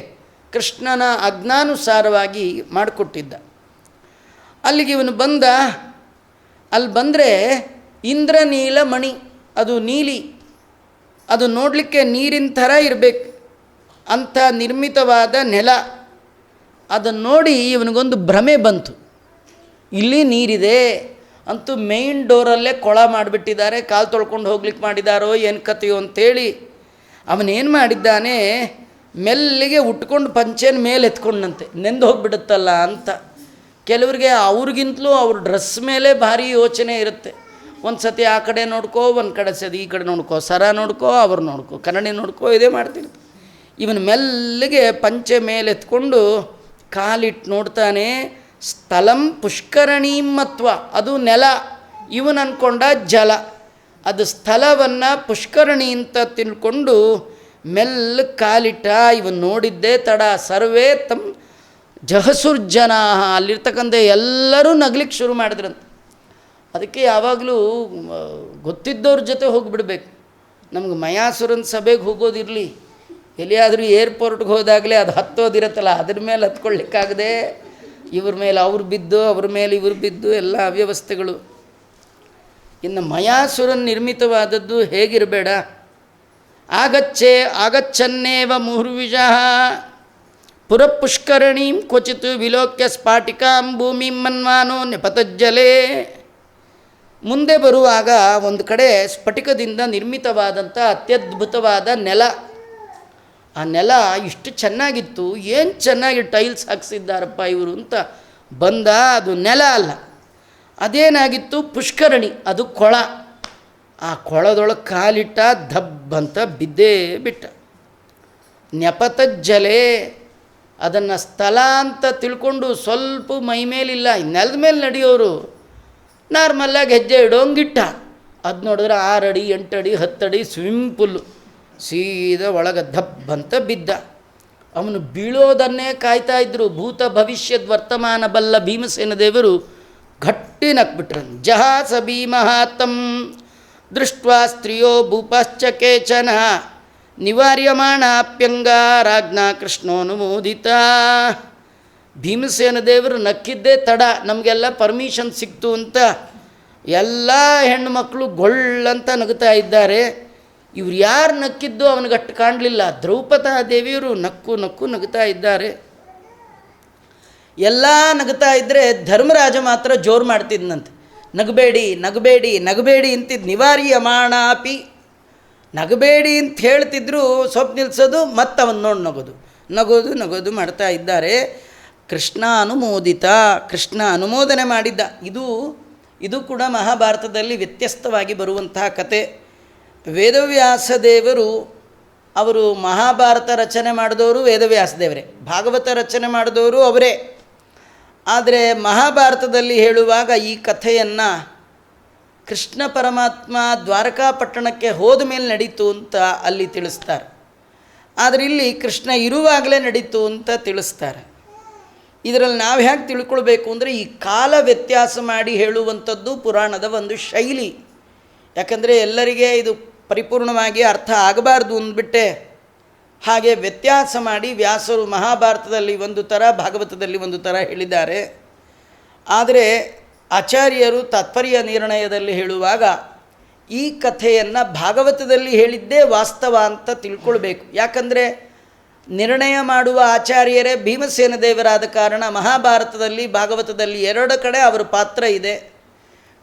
ಕೃಷ್ಣನ ಆಜ್ಞಾನುಸಾರವಾಗಿ ಮಾಡಿಕೊಟ್ಟಿದ್ದ. ಅಲ್ಲಿಗೆ ಇವನು ಬಂದ. ಅಲ್ಲಿ ಬಂದರೆ ಇಂದ್ರನೀಲ ಮಣಿ, ಅದು ನೀಲಿ, ಅದು ನೋಡಲಿಕ್ಕೆ ನೀರಿನ ಥರ ಇರಬೇಕು ಅಂಥ ನಿರ್ಮಿತವಾದ ನೆಲ. ಅದನ್ನು ನೋಡಿ ಇವನಿಗೊಂದು ಭ್ರಮೆ ಬಂತು, ಇಲ್ಲಿ ನೀರಿದೆ ಅಂತೂ ಮೇಯ್ನ್ ಡೋರಲ್ಲೇ ಕೊಳ ಮಾಡಿಬಿಟ್ಟಿದ್ದಾರೆ, ಕಾಲು ತೊಳ್ಕೊಂಡು ಹೋಗ್ಲಿಕ್ಕೆ ಮಾಡಿದಾರೋ ಏನು ಕಥೆಯೋ ಅಂತೇಳಿ ಅವನೇನು ಮಾಡಿದ್ದಾನೆ, ಮೆಲ್ಲಿಗೆ ಉಟ್ಕೊಂಡು ಪಂಚೆನ ಮೇಲೆ ಎತ್ಕೊಂಡಂತೆ, ನೆಂದು ಹೋಗಿಬಿಡುತ್ತಲ್ಲ ಅಂತ. ಕೆಲವರಿಗೆ ಅವ್ರಿಗಿಂತಲೂ ಅವ್ರ ಡ್ರೆಸ್ ಮೇಲೆ ಭಾರಿ ಯೋಚನೆ ಇರುತ್ತೆ. ಒಂದು ಸತಿ ಆ ಕಡೆ ನೋಡ್ಕೋ, ಒಂದು ಕಡೆ ಸತಿ ಈ ಕಡೆ ನೋಡ್ಕೋ, ಸರ ನೋಡ್ಕೋ, ಅವ್ರು ನೋಡ್ಕೋ, ಕನ್ನಡಿ ನೋಡ್ಕೋ, ಇದೇ ಮಾಡ್ತಿರ್ತಾರೆ. ಇವನು ಮೆಲ್ಲಿಗೆ ಪಂಚೆ ಮೇಲೆ ಎತ್ಕೊಂಡು ಕಾಲಿಟ್ಟು ನೋಡ್ತಾನೆ. ಸ್ಥಳಂ ಪುಷ್ಕರಣೀಂ ಮತ್ವ, ಅದು ನೆಲ, ಇವನು ಅಂದ್ಕೊಂಡ ಜಲ. ಅದು ಸ್ಥಳವನ್ನು ಪುಷ್ಕರಣಿ ಅಂತ ತಿಳ್ಕೊಂಡು ಮೆಲ್ಲ ಕಾಲಿಟ್ಟ. ಇವನು ನೋಡಿದ್ದೇ ತಡ, ಸರ್ವೇ ತಮ್ಮ ಜಹಸುರ್ಜನ, ಅಲ್ಲಿರ್ತಕ್ಕಂಥ ಎಲ್ಲರೂ ನಗ್ಲಿಕ್ಕೆ ಶುರು ಮಾಡಿದ್ರಂತೆ. ಅದಕ್ಕೆ ಯಾವಾಗಲೂ ಗೊತ್ತಿದ್ದವ್ರ ಜೊತೆ ಹೋಗಿಬಿಡ್ಬೇಕು. ನಮ್ಗೆ ಮಯಾಸುರನ ಸಭೆಗೆ ಹೋಗೋದಿರಲಿ, ಎಲ್ಲಿಯಾದರೂ ಏರ್ಪೋರ್ಟ್ಗೆ ಹೋದಾಗಲೇ ಅದು ಹತ್ತೋದಿರುತ್ತಲ್ಲ, ಅದ್ರ ಮೇಲೆ ಹತ್ಕೊಳ್ಳಿಕ್ಕಾಗದೆ ಇವ್ರ ಮೇಲೆ ಅವ್ರು ಬಿದ್ದು, ಅವ್ರ ಮೇಲೆ ಇವ್ರು ಬಿದ್ದು, ಎಲ್ಲ ಅವ್ಯವಸ್ಥೆಗಳು. ಇನ್ನು ಮಯಾಸುರನ್ ನಿರ್ಮಿತವಾದದ್ದು ಹೇಗಿರಬೇಡ. ಆಗಚ್ಚನ್ನೇವ ಮುಹುರ್ವಿಷಃ ಪುರಪುಷ್ಕರಣೀಂ ಕ್ವಚಿತ್ ವಿಲೋಕ್ಯ ಸ್ಫಾಟಿಕಾಂ ಭೂಮಿಂ ಮನ್ವಾನೋ ನೆಪತಜ್ಜಲೇ. ಮುಂದೆ ಬರುವಾಗ ಒಂದು ಕಡೆ ಸ್ಫಟಿಕದಿಂದ ನಿರ್ಮಿತವಾದಂಥ ಅತ್ಯದ್ಭುತವಾದ ನೆಲ. ಆ ನೆಲ ಇಷ್ಟು ಚೆನ್ನಾಗಿತ್ತು, ಏನು ಚೆನ್ನಾಗಿ ಟೈಲ್ಸ್ ಹಾಕ್ಸಿದ್ದಾರಪ್ಪ ಇವರು ಅಂತ ಬಂದ. ಅದು ನೆಲ ಅಲ್ಲ, ಅದೇನಾಗಿತ್ತು, ಪುಷ್ಕರಣಿ, ಅದು ಕೊಳ. ಆ ಕೊಳದೊಳಗೆ ಕಾಲಿಟ್ಟ, ದಬ್ಬಂತ ಬಿದ್ದೇ ಬಿಟ್ಟ. ನೆಪತಜ್ಜಲೆ, ಅದನ್ನು ಸ್ಥಳ ಅಂತ ತಿಳ್ಕೊಂಡು ಸ್ವಲ್ಪ ಮೈ ಮೇಲಿಲ್ಲ, ನೆಲದ ಮೇಲೆ ನಡೆಯೋರು ನಾರ್ಮಲ್ಲಾಗಿ ಹೆಜ್ಜೆ ಇಡೋಂಗಿಟ್ಟ. ಅದು ನೋಡಿದ್ರೆ 6 ಅಡಿ 8 ಅಡಿ 10 ಅಡಿ ಸ್ವಿಮ್ಮಿಂಗ್ ಪೂಲು, ಸೀದಾ ಒಳಗೆ ದಬ್ಬಂತ ಬಿದ್ದ. ಅವನು ಬೀಳೋದನ್ನೇ ಕಾಯ್ತಾ ಇದ್ದರು. ಭೂತ ಭವಿಷ್ಯದ ವರ್ತಮಾನ ಬಲ್ಲ ಭೀಮಸೇನ ದೇವರು ಗಟ್ಟಿ ನಕ್ಬಿಟ್ರು. ಜಹಾಸ ಭೀಮಹಾತಂ ದೃಷ್ಟ್ವಾ ಸ್ತ್ರೀಯೋ ಭೂಪಾಶ್ಚ ಕೇಚನ ನಿವಾರ್ಯಮಾಣಾಪ್ಯಂಗ ರಾಜ್ಞಾ ಕೃಷ್ಣೋನುಮೋದಿತ. ಭೀಮಸೇನ ದೇವರು ನಕ್ಕಿದ್ದೇ ತಡ, ನಮಗೆಲ್ಲ ಪರ್ಮಿಷನ್ ಸಿಕ್ತು ಅಂತ ಎಲ್ಲ ಹೆಣ್ಣುಮಕ್ಕಳು ಗೊಳ್ಳಂತ ನಗುತ್ತಾ ಇದ್ದಾರೆ. ಇವ್ರು ಯಾರು ನಕ್ಕಿದ್ದು ಅವನಿಗಟ್ಟು ಕಾಣಲಿಲ್ಲ. ದ್ರೌಪದಾ ದೇವಿಯವರು ನಕ್ಕು ನಕ್ಕು ನಗುತ್ತಾ ಇದ್ದಾರೆ. ಎಲ್ಲ ನಗುತ್ತಾ ಇದ್ದರೆ ಧರ್ಮರಾಜ ಮಾತ್ರ ಜೋರು ಮಾಡ್ತಿದ್ನಂತೆ, ನಗಬೇಡಿ ನಗಬೇಡಿ ನಗಬೇಡಿ ಅಂತಿದ್ದು. ನಿವಾರ್ಯಮಾಣಾಪಿ, ನಗಬೇಡಿ ಅಂತ ಹೇಳ್ತಿದ್ರು, ಸ್ವಲ್ಪ ನಿಲ್ಲಿಸೋದು, ಮತ್ತು ಅವನು ನೋಡಿ ನಗೋದು ನಗೋದು ನಗೋದು ಮಾಡ್ತಾ ಇದ್ದಾರೆ. ಕೃಷ್ಣ ಅನುಮೋದಿತ, ಕೃಷ್ಣ ಅನುಮೋದನೆ ಮಾಡಿದ್ದ. ಇದು ಕೂಡ ಮಹಾಭಾರತದಲ್ಲಿ ವ್ಯತ್ಯಸ್ತವಾಗಿ ಬರುವಂತಹ ಕತೆ. ವೇದವ್ಯಾಸ ದೇವರು, ಅವರು ಮಹಾಭಾರತ ರಚನೆ ಮಾಡಿದವರು ವೇದವ್ಯಾಸ ದೇವರೇ, ಭಾಗವತ ರಚನೆ ಮಾಡಿದವರು ಅವರೇ. ಆದರೆ ಮಹಾಭಾರತದಲ್ಲಿ ಹೇಳುವಾಗ ಈ ಕಥೆಯನ್ನು ಕೃಷ್ಣ ಪರಮಾತ್ಮ ದ್ವಾರಕಾಪಟ್ಟಣಕ್ಕೆ ಹೋದ ಮೇಲೆ ನಡೀತು ಅಂತ ಅಲ್ಲಿ ತಿಳಿಸ್ತಾರೆ. ಆದರೆ ಇಲ್ಲಿ ಕೃಷ್ಣ ಇರುವಾಗಲೇ ನಡೀತು ಅಂತ ತಿಳಿಸ್ತಾರೆ. ಇದರಲ್ಲಿ ನಾವು ಹೇಗೆ ತಿಳ್ಕೊಳ್ಬೇಕು ಅಂದರೆ, ಈ ಕಾಲ ವ್ಯತ್ಯಾಸ ಮಾಡಿ ಹೇಳುವಂಥದ್ದು ಪುರಾಣದ ಒಂದು ಶೈಲಿ. ಯಾಕಂದರೆ ಎಲ್ಲರಿಗೆ ಇದು ಪರಿಪೂರ್ಣವಾಗಿ ಅರ್ಥ ಆಗಬಾರ್ದು ಅಂದ್ಬಿಟ್ಟೆ ಹಾಗೆ ವ್ಯತ್ಯಾಸ ಮಾಡಿ ವ್ಯಾಸರು ಮಹಾಭಾರತದಲ್ಲಿ ಒಂದು ಥರ, ಭಾಗವತದಲ್ಲಿ ಒಂದು ಥರ ಹೇಳಿದ್ದಾರೆ. ಆದರೆ ಆಚಾರ್ಯರು ತಾತ್ಪರ್ಯ ನಿರ್ಣಯದಲ್ಲಿ ಹೇಳುವಾಗ ಈ ಕಥೆಯನ್ನು ಭಾಗವತದಲ್ಲಿ ಹೇಳಿದ್ದೇ ವಾಸ್ತವ ಅಂತ ತಿಳ್ಕೊಳ್ಬೇಕು. ಯಾಕಂದರೆ ನಿರ್ಣಯ ಮಾಡುವ ಆಚಾರ್ಯರೇ ಭೀಮಸೇನ ದೇವರಾದ ಕಾರಣ ಮಹಾಭಾರತದಲ್ಲಿ ಭಾಗವತದಲ್ಲಿ ಎರಡು ಕಡೆ ಅವರ ಪಾತ್ರ ಇದೆ.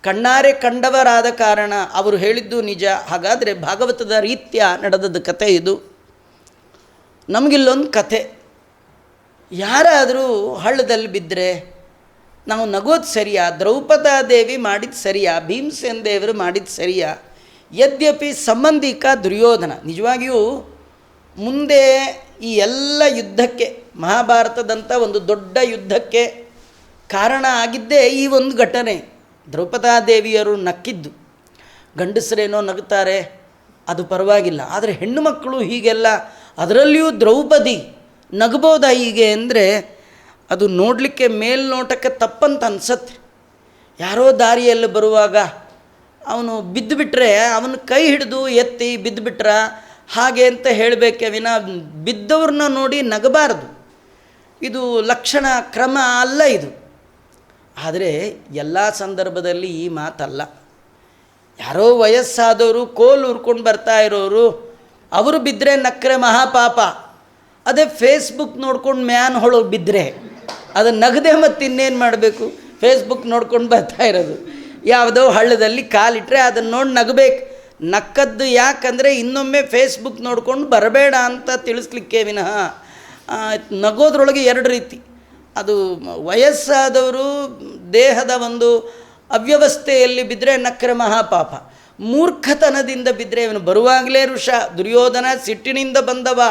ಕಣ್ಣಾರೆ ಕಂಡವರಾದ ಕಾರಣ ಅವರು ಹೇಳಿದ್ದು ನಿಜ. ಹಾಗಾದರೆ ಭಾಗವತದ ರೀತ್ಯ ನಡೆದದ್ದು ಕಥೆ ಇದು. ನಮಗಿಲ್ಲೊಂದು ಕಥೆ, ಯಾರಾದರೂ ಹಳ್ಳದಲ್ಲಿ ಬಿದ್ದರೆ ನಾವು ನಗೋದು ಸರಿಯಾ? ದ್ರೌಪದಾದೇವಿ ಮಾಡಿದ್ದು ಸರಿಯಾ? ಭೀಮಸೇನ ದೇವರು ಮಾಡಿದ್ದು ಸರಿಯಾ? ಯದ್ಯಪಿ ಸಂಬಂಧಿಕ ದುರ್ಯೋಧನ ನಿಜವಾಗಿಯೂ ಮುಂದೆ ಈ ಎಲ್ಲ ಯುದ್ಧಕ್ಕೆ, ಮಹಾಭಾರತದಂಥ ಒಂದು ದೊಡ್ಡ ಯುದ್ಧಕ್ಕೆ ಕಾರಣ ಆಗಿದ್ದೇ ಈ ಒಂದು ಘಟನೆ. ದ್ರೌಪದಾದೇವಿಯರು ನಕ್ಕಿದ್ದು, ಗಂಡಸರೇನೋ ನಗುತ್ತಾರೆ ಅದು ಪರವಾಗಿಲ್ಲ, ಆದರೆ ಹೆಣ್ಣು ಮಕ್ಕಳು ಹೀಗೆಲ್ಲ, ಅದರಲ್ಲಿಯೂ ದ್ರೌಪದಿ ನಗ್ಬೋದಾ ಹೀಗೆ ಅಂದರೆ ಅದು ನೋಡಲಿಕ್ಕೆ ಮೇಲ್ನೋಟಕ್ಕೆ ತಪ್ಪಂತ ಅನ್ಸತ್ತೆ. ಯಾರೋ ದಾರಿಯಲ್ಲಿ ಬರುವಾಗ ಅವನು ಬಿದ್ದುಬಿಟ್ರೆ ಅವನ ಕೈ ಹಿಡಿದು ಎತ್ತಿ ಬಿದ್ದುಬಿಟ್ರ ಹಾಗೆ ಅಂತ ಹೇಳಬೇಕೆ ವಿನ ಬಿದ್ದವ್ರನ್ನ ನೋಡಿ ನಗಬಾರದು. ಇದು ಲಕ್ಷಣ ಕ್ರಮ ಅಲ್ಲ ಇದು. ಆದರೆ ಎಲ್ಲ ಸಂದರ್ಭದಲ್ಲಿ ಈ ಮಾತಲ್ಲ. ಯಾರೋ ವಯಸ್ಸಾದವರು ಕೋಲು ಉರ್ಕೊಂಡು ಬರ್ತಾ ಇರೋರು ಅವರು ಬಿದ್ದರೆ ನಕ್ಕರೆ ಮಹಾಪಾಪ. ಅದೇ ಫೇಸ್ಬುಕ್ ನೋಡ್ಕೊಂಡು ಮ್ಯಾನ್ ಹೊಳಗೆ ಬಿದ್ದರೆ ಅದು ನಗದೆ ಮತ್ತು ಇನ್ನೇನು ಮಾಡಬೇಕು? ಫೇಸ್ಬುಕ್ ನೋಡ್ಕೊಂಡು ಬರ್ತಾ ಇರೋದು, ಯಾವುದೋ ಹಳ್ಳದಲ್ಲಿ ಕಾಲಿಟ್ಟರೆ ಅದನ್ನು ನೋಡಿ ನಗಬೇಕು. ನಕ್ಕದ್ದು ಯಾಕಂದರೆ ಇನ್ನೊಮ್ಮೆ ಫೇಸ್ಬುಕ್ ನೋಡ್ಕೊಂಡು ಬರಬೇಡ ಅಂತ ತಿಳಿಸ್ಲಿಕ್ಕೆ ವಿನಃ ನಗೋದ್ರೊಳಗೆ ಎರಡು ರೀತಿ. ಅದು ವಯಸ್ಸಾದವರು ದೇಹದ ಒಂದು ಅವ್ಯವಸ್ಥೆಯಲ್ಲಿ ಬಿದ್ದರೆ ನಕ್ಕರೆ ಮಹಾಪಾಪ. ಮೂರ್ಖತನದಿಂದ ಬಿದ್ದರೆ ಇವನು ಬರುವಾಗಲೇ ಋಷ ದುರ್ಯೋಧನ ಸಿಟ್ಟಿನಿಂದ ಬಂದವ,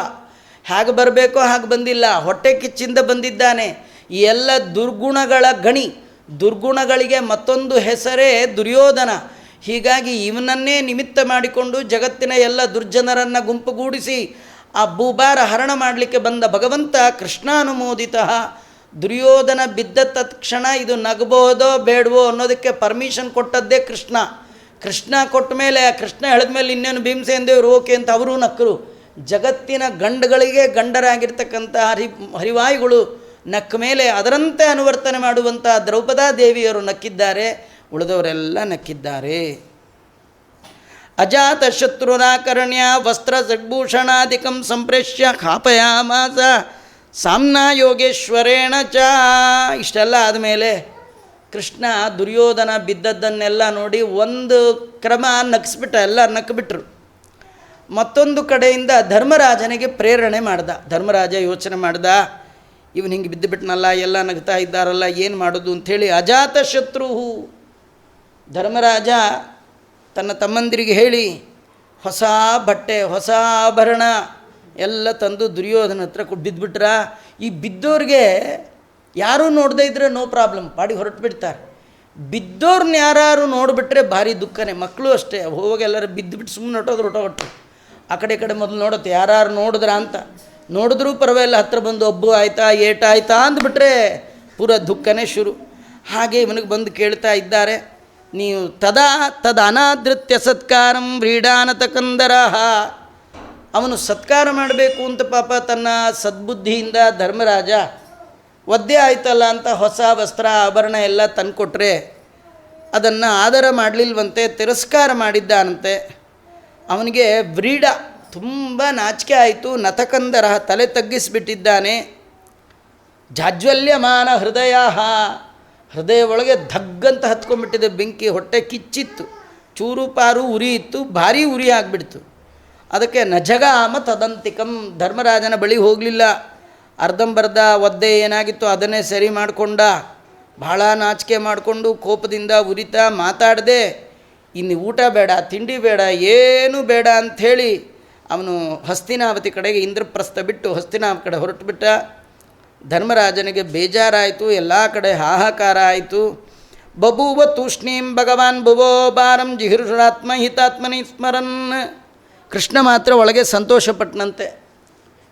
ಹೇಗೆ ಬರಬೇಕೋ ಹಾಗೆ ಬಂದಿಲ್ಲ, ಹೊಟ್ಟೆ ಕಿಚ್ಚಿಂದ ಬಂದಿದ್ದಾನೆ. ಈ ಎಲ್ಲ ದುರ್ಗುಣಗಳ ಗಣಿ, ದುರ್ಗುಣಗಳಿಗೆ ಮತ್ತೊಂದು ಹೆಸರೇ ದುರ್ಯೋಧನ. ಹೀಗಾಗಿ ಇವನನ್ನೇ ನಿಮಿತ್ತ ಮಾಡಿಕೊಂಡು ಜಗತ್ತಿನ ಎಲ್ಲ ದುರ್ಜನರನ್ನು ಗುಂಪುಗೂಡಿಸಿ ಆ ಭೂಭಾರ ಹರಣ ಮಾಡಲಿಕ್ಕೆ ಬಂದ ಭಗವಂತ ಕೃಷ್ಣಾನುಮೋದಿತ. ದುರ್ಯೋಧನ ಬಿದ್ದ ತತ್ಕ್ಷಣ ಇದು ನಗಬಹುದೋ ಬೇಡವೋ ಅನ್ನೋದಕ್ಕೆ ಪರ್ಮಿಷನ್ ಕೊಟ್ಟದ್ದೇ ಕೃಷ್ಣ. ಕೃಷ್ಣ ಕೊಟ್ಟ ಮೇಲೆ, ಕೃಷ್ಣ ಹೇಳಿದ ಮೇಲೆ ಇನ್ನೇನು ಭೀಮಸೇನ ದೇವರು ಓಕೆ ಅಂತ ಅವರೂ ನಕ್ಕರು. ಜಗತ್ತಿನ ಗಂಡುಗಳಿಗೆ ಗಂಡರಾಗಿರ್ತಕ್ಕಂಥ ಹರಿವಾಯುಗಳು ನಕ್ಕ ಮೇಲೆ ಅದರಂತೆ ಅನುವರ್ತನೆ ಮಾಡುವಂಥ ದ್ರೌಪದಾದೇವಿಯರು ನಕ್ಕಿದ್ದಾರೆ, ಉಳಿದವರೆಲ್ಲ ನಕ್ಕಿದ್ದಾರೆ. ಅಜಾತ ಶತ್ರುರಾಕರ್ಣ್ಯ ವಸ್ತ್ರ ಸದ್ಭೂಷಣಾದಿಕಂ ಸಂಪ್ರೇಷ್ಯ ಖಾಪಯಾಮಾಸ ಸಾಮ್ನಾ ಯೋಗೇಶ್ವರೇಣ ಚ. ಇಷ್ಟೆಲ್ಲ ಆದಮೇಲೆ ಕೃಷ್ಣ ದುರ್ಯೋಧನ ಬಿದ್ದದ್ದನ್ನೆಲ್ಲ ನೋಡಿ ಒಂದು ಕ್ರಮ ನಕ್ಸ್ಬಿಟ್ಟ, ಎಲ್ಲ ನಕ್ಬಿಟ್ರು. ಮತ್ತೊಂದು ಕಡೆಯಿಂದ ಧರ್ಮರಾಜನಿಗೆ ಪ್ರೇರಣೆ ಮಾಡ್ದ. ಧರ್ಮರಾಜ ಯೋಚನೆ ಮಾಡ್ದ, ಇವನು ಹಿಂಗೆ ಬಿದ್ದುಬಿಟ್ನಲ್ಲ, ಎಲ್ಲ ನಗ್ತಾ ಇದ್ದಾರಲ್ಲ, ಏನು ಮಾಡೋದು ಅಂಥೇಳಿ ಅಜಾತ ಶತ್ರು ಧರ್ಮರಾಜ ತನ್ನ ತಮ್ಮಂದಿರಿಗೆ ಹೇಳಿ ಹೊಸ ಬಟ್ಟೆ ಹೊಸ ಆಭರಣ ಎಲ್ಲ ತಂದು ದುರ್ಯೋಧನ ಹತ್ರ ಬಿದ್ದುಬಿಟ್ರ. ಈ ಬಿದ್ದೋರಿಗೆ ಯಾರೂ ನೋಡದೇ ಇದ್ದರೆ ನೋ ಪ್ರಾಬ್ಲಮ್, ಪಾಡಿ ಹೊರಟು ಬಿಡ್ತಾರೆ. ಬಿದ್ದೋರ್ನ ಯಾರು ನೋಡಿಬಿಟ್ರೆ ಭಾರಿ ದುಃಖನೇ. ಮಕ್ಕಳು ಅಷ್ಟೇ, ಹೋಗಿ ಎಲ್ಲರೂ ಬಿದ್ದುಬಿಟ್ಟು ಸುಮ್ಮನೆ ಹೊಟ್ಟೋದ್ರು. ಆ ಕಡೆ ಈ ಕಡೆ ಮೊದಲು ನೋಡುತ್ತೆ ಯಾರು ನೋಡಿದ್ರ ಅಂತ. ನೋಡಿದ್ರೂ ಪರವಾಗಿಲ್ಲ, ಹತ್ರ ಬಂದು ಒಬ್ಬು ಆಯ್ತಾ ಏಟಾಯ್ತಾ ಅಂದ್ಬಿಟ್ರೆ ಪೂರ ದುಃಖನೇ ಶುರು. ಹಾಗೆ ಇವನಿಗೆ ಬಂದು ಕೇಳ್ತಾ ಇದ್ದಾರೆ, ನೀವು ತದನಾದೃತ್ಯ ಸತ್ಕಾರಂ ವ್ರೀಡಾನತ ಕಂದರಹ. ಅವನು ಸತ್ಕಾರ ಮಾಡಬೇಕು ಅಂತ ಪಾಪ ತನ್ನ ಸದ್ಬುದ್ಧಿಯಿಂದ ಧರ್ಮರಾಜ ಒದ್ದೆ ಆಯ್ತಲ್ಲ ಅಂತ ಹೊಸ ವಸ್ತ್ರ ಆಭರಣ ಎಲ್ಲ ತಂದುಕೊಟ್ರೆ ಅದನ್ನು ಆದರ ಮಾಡಲಿಲ್ವಂತೆ, ತಿರಸ್ಕಾರ ಮಾಡಿದ್ದಾನಂತೆ. ಅವನಿಗೆ ವ್ರೀಡ ತುಂಬ ನಾಚಿಕೆ ಆಯಿತು. ನತಕಂದರ ತಲೆ ತಗ್ಗಿಸಿಬಿಟ್ಟಿದ್ದಾನೆ. ಜಾಜ್ವಲ್ಯಮಾನ ಹೃದಯ, ಹೃದಯ ಒಳಗೆ ಧಗ್ಗಂತ ಹತ್ಕೊಂಡ್ಬಿಟ್ಟಿದೆ ಬೆಂಕಿ. ಹೊಟ್ಟೆ ಕಿಚ್ಚಿತ್ತು, ಚೂರು ಪಾರು ಉರಿ ಇತ್ತು, ಭಾರೀ ಉರಿ ಆಗಿಬಿಡ್ತು. ಅದಕ್ಕೆ ನಜಗಾಮ ತದಂತಿಕಂ, ಧರ್ಮರಾಜನ ಬಳಿ ಹೋಗಲಿಲ್ಲ. ಅರ್ಧಂಬರ್ಧ ಒದ್ದೆ ಏನಾಗಿತ್ತು ಅದನ್ನೇ ಸರಿ ಮಾಡಿಕೊಂಡ. ಭಾಳ ನಾಚಿಕೆ ಮಾಡಿಕೊಂಡು ಕೋಪದಿಂದ ಉರಿತಾ ಮಾತಾಡದೆ, ಇನ್ನು ಊಟ ಬೇಡ ತಿಂಡಿ ಬೇಡ ಏನೂ ಬೇಡ ಅಂಥೇಳಿ ಅವನು ಹಸ್ತಿನಾವತಿ ಕಡೆಗೆ ಇಂದ್ರಪ್ರಸ್ಥ ಬಿಟ್ಟು ಹಸ್ತಿನಾವತಿ ಕಡೆ ಹೊರಟು ಬಿಟ್ಟ. ಧರ್ಮರಾಜನಿಗೆ ಬೇಜಾರಾಯಿತು, ಎಲ್ಲ ಕಡೆ ಹಾಹಾಕಾರ ಆಯಿತು. ಬಭೂವ ತೂಷ್ಣೀಂ ಭಗವಾನ್ ಭುವೋ ಬಾರಂ ಜಿಹಿರುಷಾತ್ಮ ಹಿತಾತ್ಮನಿ ಸ್ಮರನ್. ಕೃಷ್ಣ ಮಾತ್ರ ಒಳಗೆ ಸಂತೋಷಪಟ್ಟನಂತೆ.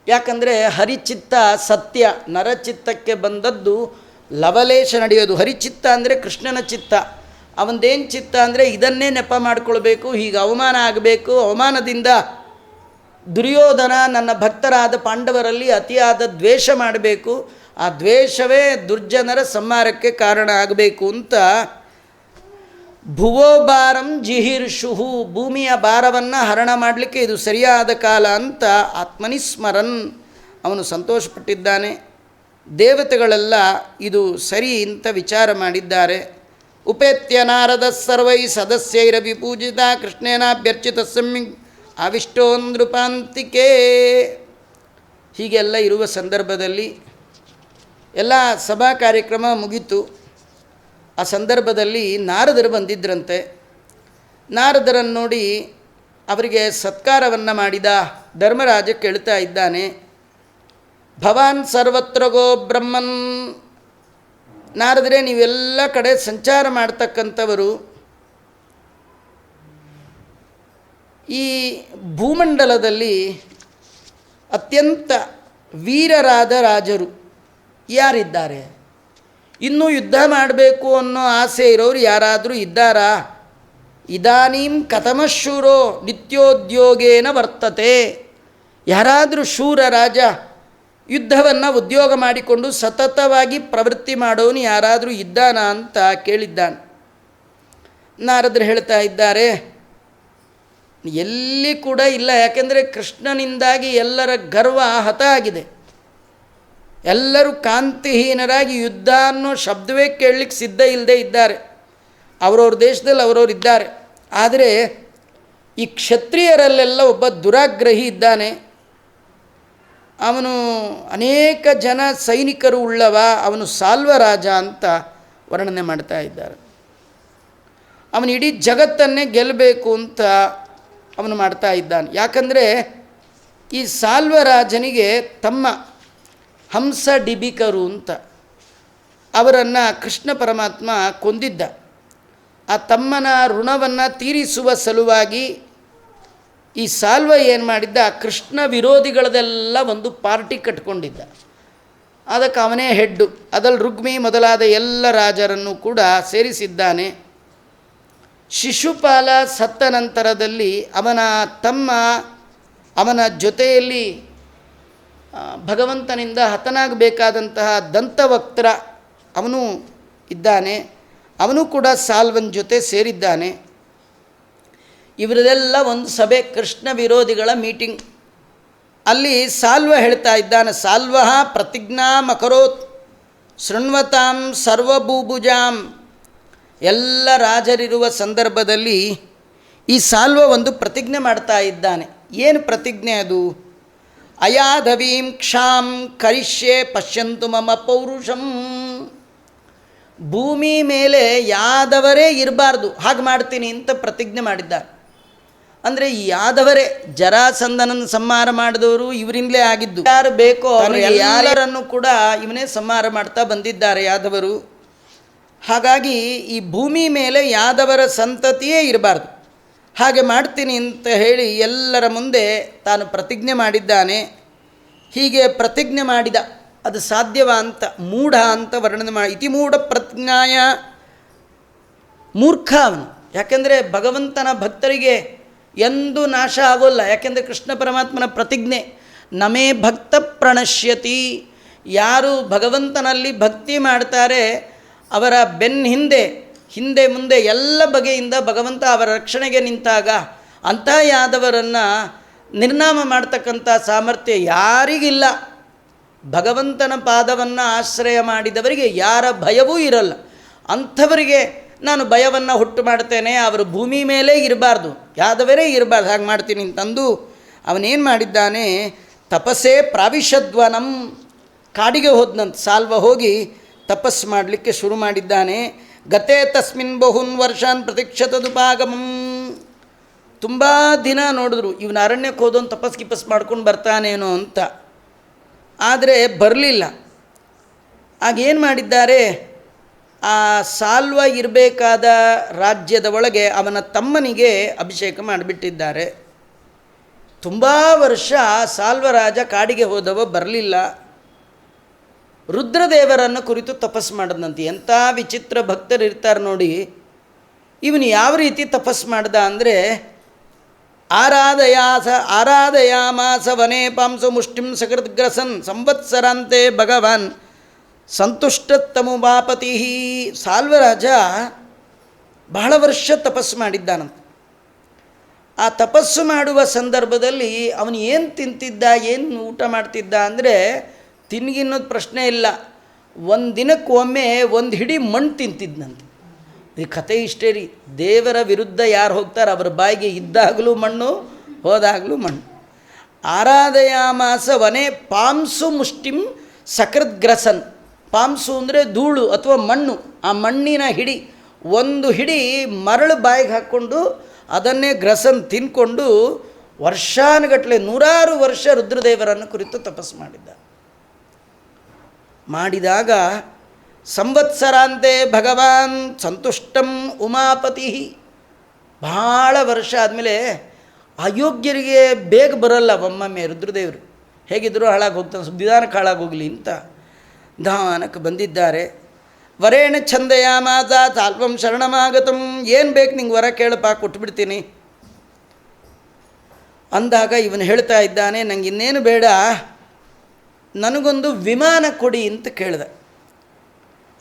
ಯಾಕಂದರೆ ಹರಿಚಿತ್ತ ಸತ್ಯ, ನರಚಿತ್ತಕ್ಕೆ ಬಂದದ್ದು ಲವಲೇಶ ನಡೆಯೋದು. ಹರಿಚಿತ್ತ ಅಂದರೆ ಕೃಷ್ಣನ ಚಿತ್ತ. ಅವನದೇನು ಚಿತ್ತ ಅಂದರೆ ಇದನ್ನೇ ನೆಪ ಮಾಡಿಕೊಳ್ಬೇಕು, ಹೀಗೆ ಅವಮಾನ ಆಗಬೇಕು, ಅವಮಾನದಿಂದ ದುರ್ಯೋಧನ ನನ್ನ ಭಕ್ತರಾದ ಪಾಂಡವರಲ್ಲಿ ಅತಿಯಾದ ದ್ವೇಷ ಮಾಡಬೇಕು, ಆ ದ್ವೇಷವೇ ದುರ್ಜನರ ಸಂಹಾರಕ್ಕೆ ಕಾರಣ ಆಗಬೇಕು ಅಂತ ಭುವೋಭಾರಂ ಜಿಹಿರ್ಷುಹು, ಭೂಮಿಯ ಭಾರವನ್ನು ಹರಣ ಮಾಡಲಿಕ್ಕೆ ಇದು ಸರಿಯಾದ ಕಾಲ ಅಂತ ಆತ್ಮನಿಸ್ಮರನ್ ಅವನು ಸಂತೋಷಪಟ್ಟಿದ್ದಾನೆ. ದೇವತೆಗಳೆಲ್ಲ ಇದು ಸರಿ ಅಂತ ವಿಚಾರ ಮಾಡಿದ್ದಾರೆ. ಉಪೇತ್ಯ ನಾರದ ಸರ್ವೈ ಸದಸ್ಯೈರವಿ ಪೂಜಿತ ಕೃಷ್ಣೇನಾಭ್ಯರ್ಚಿತ ಸಮ್ಯಕ್ ಆವಿಷ್ಟೋ ನೃಪಾಂತಿಕೆ. ಹೀಗೆಲ್ಲ ಇರುವ ಸಂದರ್ಭದಲ್ಲಿ ಎಲ್ಲ ಸಭಾ ಕಾರ್ಯಕ್ರಮ ಮುಗೀತು. ಆ ಸಂದರ್ಭದಲ್ಲಿ ನಾರದರು ಬಂದಿದ್ದರಂತೆ. ನಾರದರನ್ನು ನೋಡಿ ಅವರಿಗೆ ಸತ್ಕಾರವನ್ನು ಮಾಡಿದ ಧರ್ಮರಾಜ ಕೇಳ್ತಾ ಇದ್ದಾನೆ, ಭವಾನ್ ಸರ್ವತ್ರ ಗೋ ಬ್ರಹ್ಮನ್. ನಾರದರೆ ನೀವೆಲ್ಲ ಕಡೆ ಸಂಚಾರ ಮಾಡ್ತಕ್ಕಂಥವರು, ಈ ಭೂಮಂಡಲದಲ್ಲಿ ಅತ್ಯಂತ ವೀರರಾದ ರಾಜರು ಯಾರಿದ್ದಾರೆ? ಇನ್ನೂ ಯುದ್ಧ ಮಾಡಬೇಕು ಅನ್ನೋ ಆಸೆ ಇರೋರು ಯಾರಾದರೂ ಇದ್ದಾರಾ? ಇದಾನೀಂ ಕಥಮಶೂರೋ ನಿತ್ಯೋದ್ಯೋಗೇನ ವರ್ತತೆ. ಯಾರಾದರೂ ಶೂರ ರಾಜ ಯುದ್ಧವನ್ನು ಉದ್ಯೋಗ ಮಾಡಿಕೊಂಡು ಸತತವಾಗಿ ಪ್ರವೃತ್ತಿ ಮಾಡೋನು ಯಾರಾದರೂ ಇದ್ದಾನ ಅಂತ ಕೇಳಿದ್ದಾನೆ. ನಾರದರು ಹೇಳ್ತಾ ಇದ್ದಾರೆ, ಎಲ್ಲಿ ಕೂಡ ಇಲ್ಲ. ಯಾಕೆಂದರೆ ಕೃಷ್ಣನಿಂದಾಗಿ ಎಲ್ಲರ ಗರ್ವ ಹತ ಆಗಿದೆ. ಎಲ್ಲರೂ ಕಾಂತಿಹೀನರಾಗಿ ಯುದ್ಧ ಅನ್ನೋ ಶಬ್ದವೇ ಕೇಳಲಿಕ್ಕೆ ಸಿದ್ಧ ಇಲ್ಲದೆ ಇದ್ದಾರೆ. ಅವರವ್ರ ದೇಶದಲ್ಲಿ ಅವರವ್ರು ಇದ್ದಾರೆ. ಆದರೆ ಈ ಕ್ಷತ್ರಿಯರಲ್ಲೆಲ್ಲ ಒಬ್ಬ ದುರಾಗ್ರಹಿ ಇದ್ದಾನೆ. ಅವನು ಅನೇಕ ಜನ ಸೈನಿಕರು ಉಳ್ಳವ, ಅವನು ಸಾಲ್ವರಾಜ ಅಂತ ವರ್ಣನೆ ಮಾಡ್ತಾ ಇದ್ದಾರೆ. ಅವನು ಇಡೀ ಜಗತ್ತನ್ನೇ ಗೆಲ್ಲಬೇಕು ಅಂತ ಅವನು ಮಾಡ್ತಾ ಇದ್ದಾನೆ. ಯಾಕಂದರೆ ಈ ಸಾಲ್ವರಾಜನಿಗೆ ತಮ್ಮ ಹಂಸ ಡಿಬಿಕರು ಅಂತ ಅವರನ್ನು ಕೃಷ್ಣ ಪರಮಾತ್ಮ ಕೊಂದಿದ್ದ. ಆ ತಮ್ಮನ ಋಣವನ್ನು ತೀರಿಸುವ ಸಲುವಾಗಿ ಈ ಸಾಲ್ವ ಏನು ಮಾಡಿದ್ದ, ಕೃಷ್ಣ ವಿರೋಧಿಗಳದೆಲ್ಲ ಒಂದು ಪಾರ್ಟಿ ಕಟ್ಕೊಂಡಿದ್ದ. ಅದಕ್ಕೆ ಅವನೇ ಹೆಡ್ಡು. ಅದರಲ್ಲಿ ರುಗ್ಮಿ ಮೊದಲಾದ ಎಲ್ಲ ರಾಜರನ್ನು ಕೂಡ ಸೇರಿಸಿದ್ದಾನೆ. ಶಿಶುಪಾಲ ಸತ್ತ ನಂತರದಲ್ಲಿ ಅವನ ತಮ್ಮ ಅವನ ಜೊತೆಯಲ್ಲಿ ಭಗವಂತನಿಂದ ಹತನಾಗಬೇಕಾದಂತಹ ದಂತವಕ್ತ್ರ ಅವನು ಇದ್ದಾನೆ. ಅವನು ಕೂಡ ಸಾಲ್ವನ ಜೊತೆ ಸೇರಿದ್ದಾನೆ. ಇವರದೆಲ್ಲ ಒಂದು ಸಭೆ, ಕೃಷ್ಣ ವಿರೋಧಿಗಳ ಮೀಟಿಂಗ್. ಅಲ್ಲಿ ಸಾಲ್ವ ಹೇಳ್ತಾ ಇದ್ದಾನೆ, ಸಾಲ್ವ ಪ್ರತಿಜ್ಞಾಮಕರೋತ್ ಶೃಣ್ವತಾಂ ಸರ್ವಭೂಭುಜಾಂ. ಎಲ್ಲ ರಾಜರಿರುವ ಸಂದರ್ಭದಲ್ಲಿ ಈ ಸಾಲ್ವ ಒಂದು ಪ್ರತಿಜ್ಞೆ ಮಾಡ್ತಾ ಇದ್ದಾನೆ. ಏನು ಪ್ರತಿಜ್ಞೆ ಅದು? ಅಯಾಧವೀಂ ಕ್ಷಾಂ ಕರಿಷ್ಯೆ ಪಶ್ಯಂತು ಮಮ ಪೌರುಷಂ. ಭೂಮಿ ಮೇಲೆ ಯಾದವರೇ ಇರಬಾರ್ದು, ಹಾಗೆ ಮಾಡ್ತೀನಿ ಅಂತ ಪ್ರತಿಜ್ಞೆ ಮಾಡಿದ್ದಾರೆ. ಅಂದರೆ ಯಾದವರೇ, ಜರಾಸಂಧನನ್ನು ಸಂಹಾರ ಮಾಡಿದವರು ಇವರಿಂದಲೇ ಆಗಿದ್ದು. ಯಾರು ಬೇಕೋ ಯಾರನ್ನು ಕೂಡ ಇವನೇ ಸಂಹಾರ ಮಾಡ್ತಾ ಬಂದಿದ್ದಾರೆ ಯಾದವರು. ಹಾಗಾಗಿ ಈ ಭೂಮಿ ಮೇಲೆ ಯಾದವರ ಸಂತತಿಯೇ ಇರಬಾರ್ದು, ಹಾಗೆ ಮಾಡ್ತೀನಿ ಅಂತ ಹೇಳಿ ಎಲ್ಲರ ಮುಂದೆ ತಾನು ಪ್ರತಿಜ್ಞೆ ಮಾಡಿದ್ದಾನೆ. ಹೀಗೆ ಪ್ರತಿಜ್ಞೆ ಮಾಡಿದ, ಅದು ಸಾಧ್ಯವ ಅಂತ ಮೂಢ ಅಂತ ವರ್ಣನೆ ಮಾಡಿ, ಇತಿ ಮೂಢ ಪ್ರಜ್ಞಾಯ, ಮೂರ್ಖ ಅವನು. ಯಾಕೆಂದರೆ ಭಗವಂತನ ಭಕ್ತರಿಗೆ ಎಂದೂ ನಾಶ ಆಗೋಲ್ಲ. ಯಾಕೆಂದರೆ ಕೃಷ್ಣ ಪರಮಾತ್ಮನ ಪ್ರತಿಜ್ಞೆ ನಮೇ ಭಕ್ತ ಪ್ರಣಶ್ಯತಿ. ಯಾರು ಭಗವಂತನಲ್ಲಿ ಭಕ್ತಿ ಮಾಡ್ತಾರೆ ಅವರ ಹಿಂದೆ ಮುಂದೆ ಎಲ್ಲ ಬಗೆಯಿಂದ ಭಗವಂತ ಅವರ ರಕ್ಷಣೆಗೆ ನಿಂತಾಗ ಅಂಥ ಯಾದವರನ್ನು ನಿರ್ನಾಮ ಮಾಡ್ತಕ್ಕಂಥ ಸಾಮರ್ಥ್ಯ ಯಾರಿಗಿಲ್ಲ. ಭಗವಂತನ ಪಾದವನ್ನು ಆಶ್ರಯ ಮಾಡಿದವರಿಗೆ ಯಾರ ಭಯವೂ ಇರಲ್ಲ. ಅಂಥವರಿಗೆ ನಾನು ಭಯವನ್ನು ಹುಟ್ಟು ಮಾಡ್ತೇನೆ, ಅವರು ಭೂಮಿ ಮೇಲೆ ಇರಬಾರ್ದು, ಯಾದವರೇ ಇರಬಾರ್ದು, ಹಾಗೆ ಮಾಡ್ತೀನಿ ಅಂತಂದು ಅವನೇನು ಮಾಡಿದ್ದಾನೆ, ತಪಸ್ಸೇ ಪ್ರಾವಿಶದ್ವನಂ, ಕಾಡಿಗೆ ಹೋದ್ನಂತ ಸಾಲ್ವ ಹೋಗಿ ತಪಸ್ಸು ಮಾಡಲಿಕ್ಕೆ ಶುರು ಮಾಡಿದ್ದಾನೆ. ಗತೆ ತಸ್ಮಿನ್ ಬಹುನ್ ವರ್ಷಾನ್ ಪ್ರತೀಕ್ಷತದುಪಾಗಮಂ. ತುಂಬ ದಿನ ನೋಡಿದ್ರು ಇವನ ಅರಣ್ಯಕ್ಕೆ ಹೋದೊಂದು ತಪಸ್ ಮಾಡ್ಕೊಂಡು ಬರ್ತಾನೇನೋ ಅಂತ. ಆದರೆ ಬರಲಿಲ್ಲ. ಆಗೇನು ಮಾಡಿದ್ದಾರೆ, ಆ ಸಾಲ್ವ ಇರಬೇಕಾದ ರಾಜ್ಯದ ಒಳಗೆ ಅವನ ತಮ್ಮನಿಗೆ ಅಭಿಷೇಕ ಮಾಡಿಬಿಟ್ಟಿದ್ದಾರೆ. ತುಂಬ ವರ್ಷ ಸಾಲ್ವರಾಜ ಕಾಡಿಗೆ ಹೋದವ ಬರಲಿಲ್ಲ. ರುದ್ರದೇವರನ್ನು ಕುರಿತು ತಪಸ್ಸು ಮಾಡಿದಂತೆ. ಎಂಥ ವಿಚಿತ್ರ ಭಕ್ತರು ಇರ್ತಾರೆ ನೋಡಿ. ಇವನು ಯಾವ ರೀತಿ ತಪಸ್ಸು ಮಾಡ್ದ ಅಂದರೆ, ಆರಾಧಯಾಮಾಸ ವನೇ ಪಾಂಸು ಮುಷ್ಟಿಂ ಸಕೃದ್ಗ್ರಸನ್ ಸಂವತ್ಸರಾಂತೆ ಭಗವಾನ್ ಸಂತುಷ್ಟತಮುಮಾಪತಿ. ಸಾಲ್ವರಾಜ ಬಹಳ ವರ್ಷ ತಪಸ್ಸು ಮಾಡಿದ್ದಾನಂತೆ. ಆ ತಪಸ್ಸು ಮಾಡುವ ಸಂದರ್ಭದಲ್ಲಿ ಅವನು ಏನು ತಿಂತಿದ್ದ, ಏನು ಊಟ ಮಾಡ್ತಿದ್ದ ಅಂದರೆ, ತಿನ್ಗಿನ್ನೋದು ಪ್ರಶ್ನೆ ಇಲ್ಲ, ಒಂದು ದಿನಕ್ಕೊಮ್ಮೆ ಒಂದು ಹಿಡಿ ಮಣ್ಣು ತಿಂತಿದ್ದಂತೆ. ಈ ಕಥೆ ಇಷ್ಟೇ ರೀ. ದೇವರ ವಿರುದ್ಧ ಯಾರು ಹೋಗ್ತಾರೆ ಅವರ ಬಾಯಿಗೆ ಇದ್ದಾಗಲೂ ಮಣ್ಣು, ಹೋದಾಗಲೂ ಮಣ್ಣು. ಆರಾಧಯಾಮಾಸ ವನೇ ಪಾಂಸು ಮುಷ್ಟಿಂ ಸಕೃದ್ಗ್ರಸನ್. ಪಾಂಸು ಅಂದರೆ ಧೂಳು ಅಥವಾ ಮಣ್ಣು. ಆ ಮಣ್ಣಿನ ಹಿಡಿ, ಒಂದು ಹಿಡಿ ಮರಳು ಬಾಯಿಗೆ ಹಾಕ್ಕೊಂಡು ಅದನ್ನೇ ಗ್ರಸನ್ ತಿನ್ಕೊಂಡು ವರ್ಷಾನುಗಟ್ಟಲೆ 100 ವರ್ಷ ರುದ್ರದೇವರನ್ನು ಕುರಿತು ತಪಸ್ಸು ಮಾಡಿದಾಗ ಸಂವತ್ಸರಾಂತೆ ಭಗವಾನ್ ಸಂತುಷ್ಟಂ ಉಮಾಪತಿ. ಭಾಳ ವರ್ಷ ಆದಮೇಲೆ ಅಯೋಗ್ಯರಿಗೆ ಬೇಗ ಬರೋಲ್ಲ ಒಮ್ಮೊಮ್ಮೆ ರುದ್ರದೇವರು. ಹೇಗಿದ್ದರೂ ಹಾಳಾಗಿ ಹೋಗ್ತಾನೆ, ನಿಧಾನಕ್ಕೆ ಹಾಳಾಗೋಗಲಿ ಅಂತ ಧಾನಕ್ಕೆ ಬಂದಿದ್ದಾರೆ. ವರೇಣ ಛಂದಯಾಮಾಸ ಸಾಲ್ವಂ ಶರಣಮಾಗತಂ. ಏನು ಬೇಕು ನಿಂಗೆ ವರ ಕೇಳಪ್ಪ, ಕೊಟ್ಬಿಡ್ತೀನಿ ಅಂದಾಗ ಇವನು ಹೇಳ್ತಾ ಇದ್ದಾನೆ, ನನಗೆ ಇನ್ನೇನು ಬೇಡ, ನನಗೊಂದು ವಿಮಾನ ಕೊಡಿ ಅಂತ ಕೇಳಿದೆ.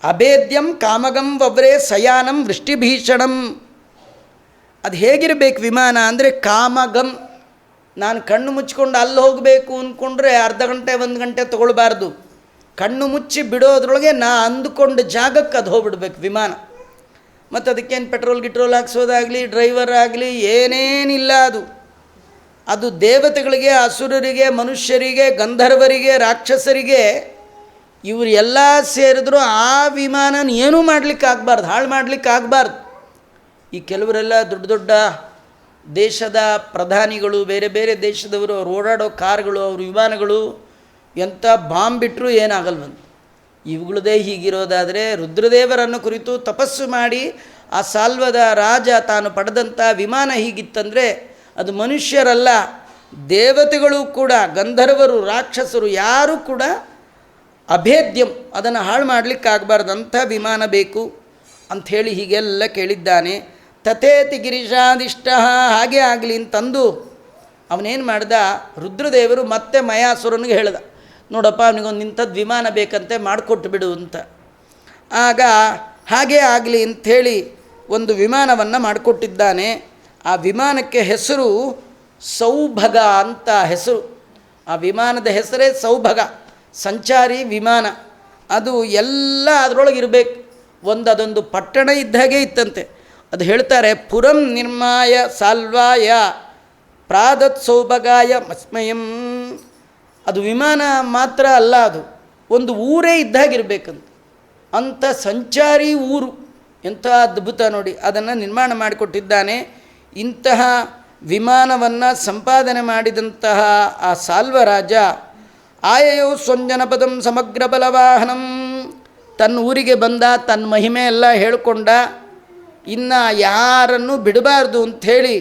ಅಭೇದ್ಯಂ ಕಾಮಗಂ ವವ್ರೇ ಸಯಾನಂ ವೃಷ್ಟಿಭೀಷಣಂ. ಅದು ಹೇಗಿರಬೇಕು ವಿಮಾನ ಅಂದರೆ, ಕಾಮಗಂ, ನಾನು ಕಣ್ಣು ಮುಚ್ಕೊಂಡು ಅಲ್ಲಿ ಹೋಗಬೇಕು ಅಂದ್ಕೊಂಡ್ರೆ ಅರ್ಧ ಗಂಟೆ 1 ಗಂಟೆ ತೊಗೊಳ್ಬಾರ್ದು. ಕಣ್ಣು ಮುಚ್ಚಿ ಬಿಡೋದ್ರೊಳಗೆ ನಾ ಅಂದುಕೊಂಡ ಜಾಗಕ್ಕೆ ಅದು ಹೋಗ್ಬಿಡ್ಬೇಕು ವಿಮಾನ. ಮತ್ತು ಅದಕ್ಕೇನು ಪೆಟ್ರೋಲ್ ಹಾಕ್ಸೋದಾಗಲಿ, ಡ್ರೈವರ್ ಆಗಲಿ ಏನೇನಿಲ್ಲ. ಅದು ದೇವತೆಗಳಿಗೆ, ಅಸುರರಿಗೆ, ಮನುಷ್ಯರಿಗೆ, ಗಂಧರ್ವರಿಗೆ, ರಾಕ್ಷಸರಿಗೆ, ಇವರು ಎಲ್ಲ ಸೇರಿದ್ರು ಆ ವಿಮಾನ ಏನೂ ಮಾಡಲಿಕ್ಕೆ ಆಗಬಾರ್ದು, ಹಾಳು ಮಾಡಲಿಕ್ಕೆ ಆಗಬಾರ್ದು. ಈ ಕೆಲವರೆಲ್ಲ ದೊಡ್ಡ ದೊಡ್ಡ ದೇಶದ ಪ್ರಧಾನಿಗಳು, ಬೇರೆ ಬೇರೆ ದೇಶದವರು, ಅವ್ರು ಓಡಾಡೋ ಕಾರ್ಗಳು, ಅವ್ರ ವಿಮಾನಗಳು ಎಂಥ ಬಾಂಬ್ ಬಿಟ್ಟರೂ ಏನಾಗಲ್ವಂತ. ಇವುಗಳದೇ ಹೀಗಿರೋದಾದರೆ, ರುದ್ರದೇವರನ್ನು ಕುರಿತು ತಪಸ್ಸು ಮಾಡಿ ಆ ಸಾಲ್ವದ ರಾಜ ತಾನು ಪಡೆದಂಥ ವಿಮಾನ ಹೀಗಿತ್ತಂದರೆ, ಅದು ಮನುಷ್ಯರಲ್ಲ, ದೇವತೆಗಳು ಕೂಡ, ಗಂಧರ್ವರು, ರಾಕ್ಷಸರು ಯಾರೂ ಕೂಡ ಅಭೇದ್ಯಂ, ಅದನ್ನು ಹಾಳು ಮಾಡಲಿಕ್ಕಾಗಬಾರ್ದಂಥ ವಿಮಾನ ಬೇಕು ಅಂಥೇಳಿ ಹೀಗೆಲ್ಲ ಕೇಳಿದ್ದಾನೆ. ತಥೇತಿ ಗಿರಿಶಾದಿಷ್ಟ, ಹಾಗೆ ಆಗಲಿ ಅಂತಂದು ಅವನೇನು ಮಾಡ್ದ, ರುದ್ರದೇವರು ಮತ್ತೆ ಮಯಾಸುರನಿಗೆ ಹೇಳ್ದ, ನೋಡಪ್ಪ ಅವನಿಗೊಂದು ಇಂಥದ್ದು ವಿಮಾನ ಬೇಕಂತೆ, ಮಾಡಿಕೊಟ್ಟು ಬಿಡು ಅಂತ. ಆಗ ಹಾಗೇ ಆಗಲಿ ಅಂಥೇಳಿ ಒಂದು ವಿಮಾನವನ್ನು ಮಾಡಿಕೊಟ್ಟಿದ್ದಾನೆ. ಆ ವಿಮಾನಕ್ಕೆ ಹೆಸರು ಸೌಭಗ ಅಂತ ಹೆಸರು. ಆ ವಿಮಾನದ ಹೆಸರೇ ಸೌಭಗ, ಸಂಚಾರಿ ವಿಮಾನ. ಅದು ಎಲ್ಲ ಅದರೊಳಗೆ ಇರಬೇಕು. ಅದೊಂದು ಪಟ್ಟಣ ಇದ್ದಾಗೆ ಇತ್ತಂತೆ. ಅದು ಹೇಳ್ತಾರೆ, ಪುರಂ ನಿರ್ಮಾಯ ಸಾಲ್ವಾಯ ಪ್ರಾದತ್ ಸೌಭಗಾಯ ಮಸ್ಮಯಂ. ಅದು ವಿಮಾನ ಮಾತ್ರ ಅಲ್ಲ, ಅದು ಒಂದು ಊರೇ ಇದ್ದಾಗಿರ್ಬೇಕಂತ. ಅಂಥ ಸಂಚಾರಿ ಊರು, ಎಂಥ ಅದ್ಭುತ ನೋಡಿ. ಅದನ್ನು ನಿರ್ಮಾಣ ಮಾಡಿಕೊಟ್ಟಿದ್ದಾನೆ. ಇಂತಹ ವಿಮಾನವನ್ನು ಸಂಪಾದನೆ ಮಾಡಿದಂತಹ ಆ ಸಾಲ್ವರಾಜ ಆಯಯೋ ಸ್ವಜನಪದಂ ಸಮಗ್ರ ಬಲವಾಹನಂ. ತನ್ನ ಊರಿಗೆ ಬಂದ, ತನ್ನ ಮಹಿಮೆ ಎಲ್ಲ ಹೇಳಿಕೊಂಡ. ಇನ್ನು ಯಾರನ್ನು ಬಿಡಬಾರ್ದು ಅಂಥೇಳಿ